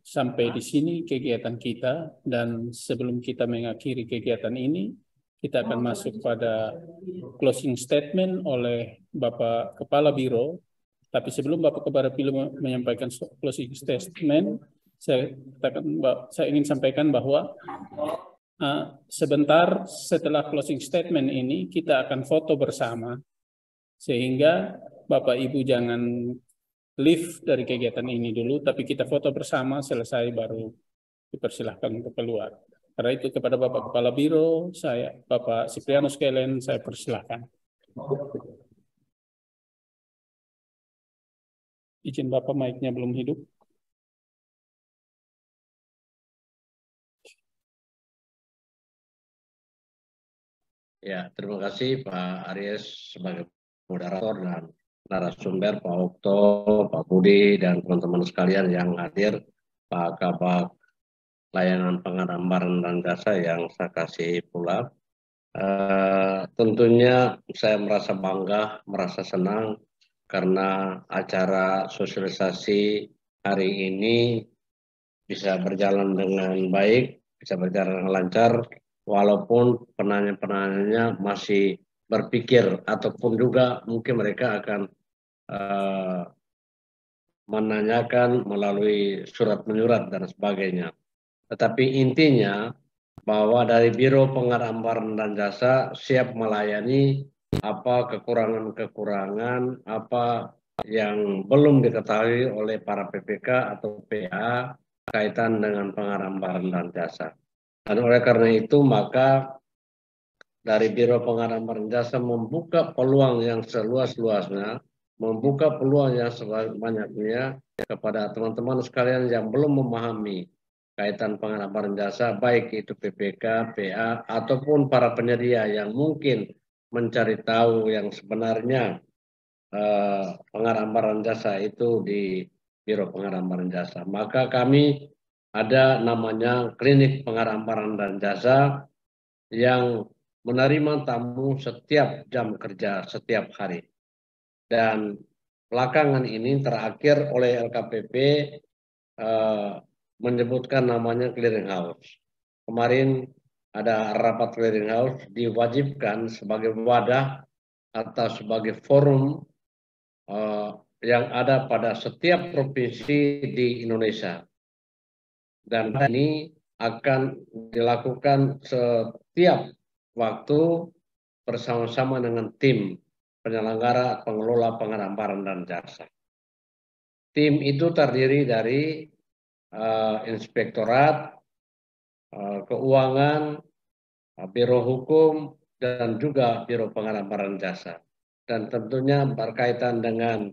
sampai di sini kegiatan kita, dan sebelum kita mengakhiri kegiatan ini, kita akan masuk pada closing statement oleh Bapak Kepala Biro. Tapi sebelum Bapak Kepala Biro menyampaikan closing statement, saya ingin sampaikan bahwa sebentar setelah closing statement ini, kita akan foto bersama, sehingga Bapak Ibu jangan leave dari kegiatan ini dulu, tapi kita foto bersama, selesai baru dipersilahkan untuk keluar. Karena itu kepada Bapak Kepala Biro, Bapak Ciprianus Kelen, saya persilahkan. Izin Bapak, mic-nya belum hidup. Ya, terima kasih Pak Aries sebagai moderator dan narasumber, Pak Okto, Pak Budi, dan teman-teman sekalian yang hadir, Pak Kabak Layanan Pengadaan Barang dan Jasa yang saya kasih pula. Tentunya saya merasa bangga, merasa senang karena acara sosialisasi hari ini bisa berjalan dengan baik, bisa berjalan dengan lancar, walaupun penanya-penanyanya masih berpikir ataupun juga mungkin mereka akan menanyakan melalui surat menyurat dan sebagainya. Tetapi intinya bahwa dari Biro Pengadaan Barang dan Jasa siap melayani apa kekurangan-kekurangan, apa yang belum diketahui oleh para PPK atau PA kaitan dengan pengarahan barang dan jasa. Dan oleh karena itu maka dari Biro Pengarahan Barang Jasa membuka peluang yang seluas-luasnya, membuka peluang yang sebanyak-banyaknya kepada teman-teman sekalian yang belum memahami kaitan pengarahan barang jasa, baik itu PPK, PA, ataupun para penyedia yang mungkin mencari tahu yang sebenarnya pengarahan barang jasa itu di Biro Pengarahan Barang Jasa. Maka kami ada namanya klinik pengarahan barang dan jasa yang menerima tamu setiap jam kerja setiap hari. Dan belakangan ini terakhir oleh LKPP menyebutkan namanya clearing house. Kemarin ada rapat clearing house diwajibkan sebagai wadah atau sebagai forum yang ada pada setiap provinsi di Indonesia. Dan ini akan dilakukan setiap waktu bersama-sama dengan tim penyelenggara pengelola pengarahan barang dan jasa. Tim itu terdiri dari inspektorat, keuangan, biro hukum, dan juga biro pengarahan barang jasa. Dan tentunya berkaitan dengan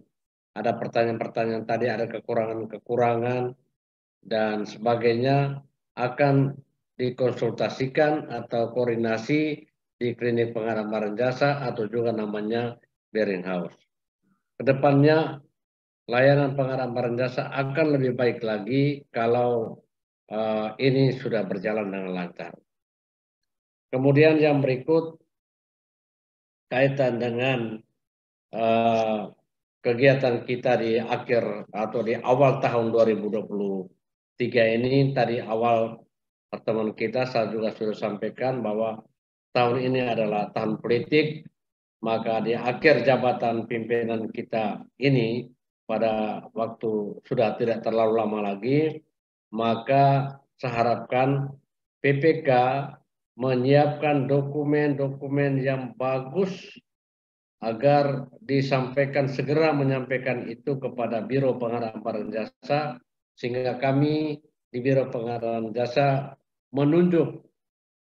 ada pertanyaan-pertanyaan tadi, ada kekurangan-kekurangan dan sebagainya akan dikonsultasikan atau koordinasi di klinik pengarahan barang jasa atau juga namanya clearing house. Kedepannya layanan pengarahan barang jasa akan lebih baik lagi kalau ini sudah berjalan dengan lancar. Kemudian yang berikut kaitan dengan kegiatan kita di akhir atau di awal tahun 2023 ini. Tadi awal pertemuan kita saya juga sudah sampaikan bahwa tahun ini adalah tahun politik, maka di akhir jabatan pimpinan kita ini pada waktu sudah tidak terlalu lama lagi, maka saya harapkan PPK menyiapkan dokumen-dokumen yang bagus agar disampaikan, segera menyampaikan itu kepada Biro Pengarahan Barang Jasa, sehingga kami di Biro Pengarahan Jasa menunjuk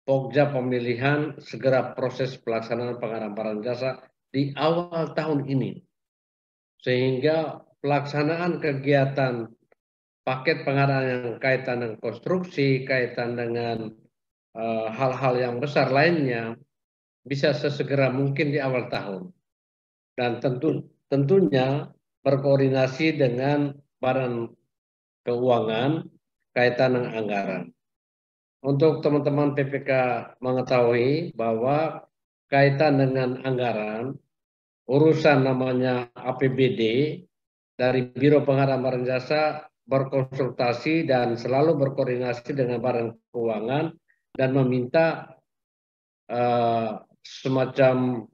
Pokja pemilihan segera proses pelaksanaan pengarahan barang jasa di awal tahun ini. Sehingga pelaksanaan kegiatan paket pengarahan yang kaitan dengan konstruksi, kaitan dengan hal-hal yang besar lainnya bisa sesegera mungkin di awal tahun. Dan tentunya berkoordinasi dengan Badan Keuangan kaitan dengan anggaran. Untuk teman-teman PPK mengetahui bahwa kaitan dengan anggaran, urusan namanya APBD dari Biro Pengarahan Barang Jasa berkonsultasi dan selalu berkoordinasi dengan Badan Keuangan dan meminta semacam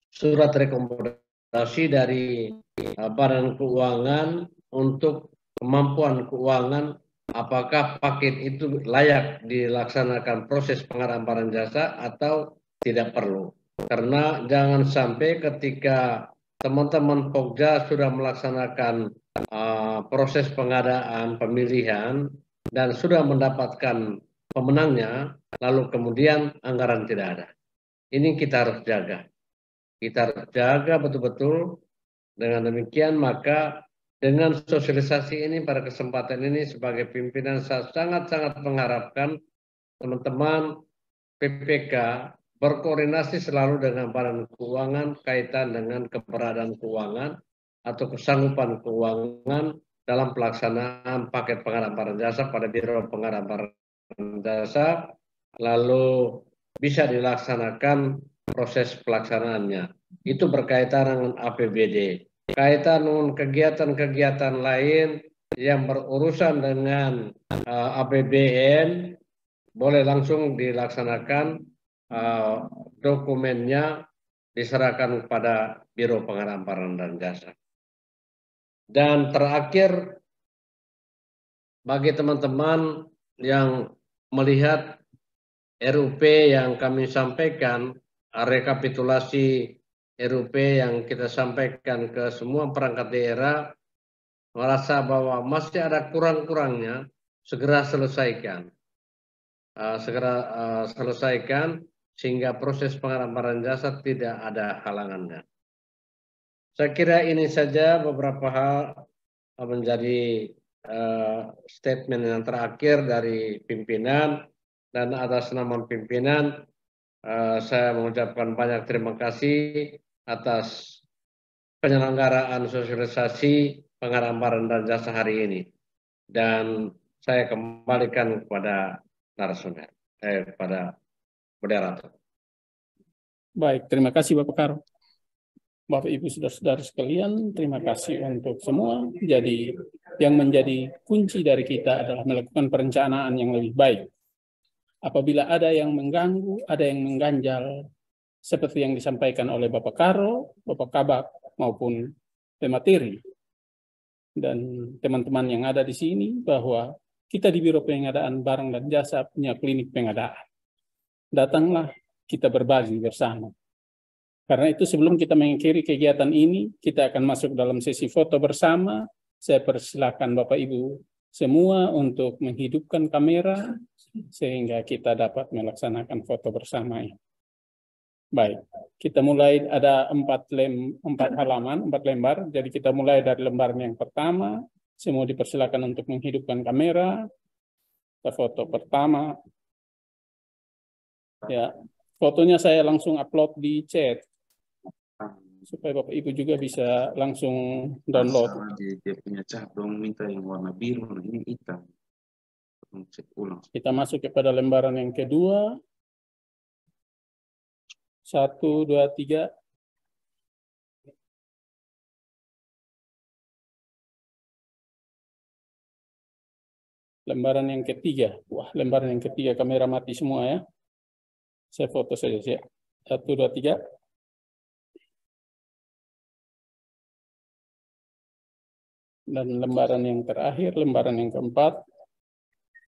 surat rekomendasi dari Badan Keuangan untuk kemampuan keuangan, apakah paket itu layak dilaksanakan proses pengarahan barang jasa atau tidak perlu. Karena jangan sampai ketika teman-teman Pokja sudah melaksanakan proses pengadaan pemilihan dan sudah mendapatkan pemenangnya, lalu kemudian anggaran tidak ada. Ini kita harus jaga. Kita harus jaga betul-betul. Dengan demikian maka dengan sosialisasi ini pada kesempatan ini sebagai pimpinan saya sangat-sangat mengharapkan teman-teman PPK berkoordinasi selalu dengan Badan Keuangan kaitan dengan keberadaan keuangan atau kesanggupan keuangan dalam pelaksanaan paket pengarahan barang jasa pada Biro Pengarahan Barang Jasa, lalu bisa dilaksanakan proses pelaksanaannya. Itu berkaitan dengan APBD. Kaitan dengan kegiatan-kegiatan lain yang berurusan dengan APBN, boleh langsung dilaksanakan, dokumennya diserahkan kepada Biro Pengarahan Barang dan Jasa. Dan terakhir, bagi teman-teman yang melihat RUP yang kami sampaikan, rekapitulasi RUP yang kita sampaikan ke semua perangkat daerah, merasa bahwa masih ada kurang-kurangnya, segera selesaikan. Selesaikan sehingga proses pengadaan jasa tidak ada halangannya. Saya kira ini saja beberapa hal menjadi statement yang terakhir dari pimpinan, dan atas nama pimpinan saya mengucapkan banyak terima kasih atas penyelenggaraan sosialisasi pengadaan barang dan jasa hari ini, dan saya kembalikan kepada narasumber, kepada moderator. Baik, terima kasih Bapak Karo. Bapak Ibu saudara-saudara sekalian, terima kasih untuk semua. Jadi yang menjadi kunci dari kita adalah melakukan perencanaan yang lebih baik. Apabila ada yang mengganggu, ada yang mengganjal, seperti yang disampaikan oleh Bapak Karo, Bapak Kabak, maupun pemateri, dan teman-teman yang ada di sini, bahwa kita di Biro Pengadaan Barang dan Jasa punya klinik pengadaan. Datanglah, kita berbagi bersama. Karena itu sebelum kita mengakhiri kegiatan ini, kita akan masuk dalam sesi foto bersama. Saya persilakan Bapak Ibu semua untuk menghidupkan kamera sehingga kita dapat melaksanakan foto bersama ini. Baik, kita mulai, ada 4 halaman, 4 lembar. Jadi kita mulai dari lembar yang pertama. Semua dipersilakan untuk menghidupkan kamera. Kita foto pertama. Ya, fotonya saya langsung upload di chat supaya Bapak Ibu juga bisa langsung download. Dia punya cat dong, minta yang warna biru, ini hitam. Cek ulang. Kita masuk kepada lembaran yang kedua. 1, 2, 3. Lembaran yang ketiga. Wah, lembaran yang ketiga kamera mati semua ya. Saya foto saja ya. 1, 2, 3. Dan lembaran yang terakhir, lembaran yang keempat.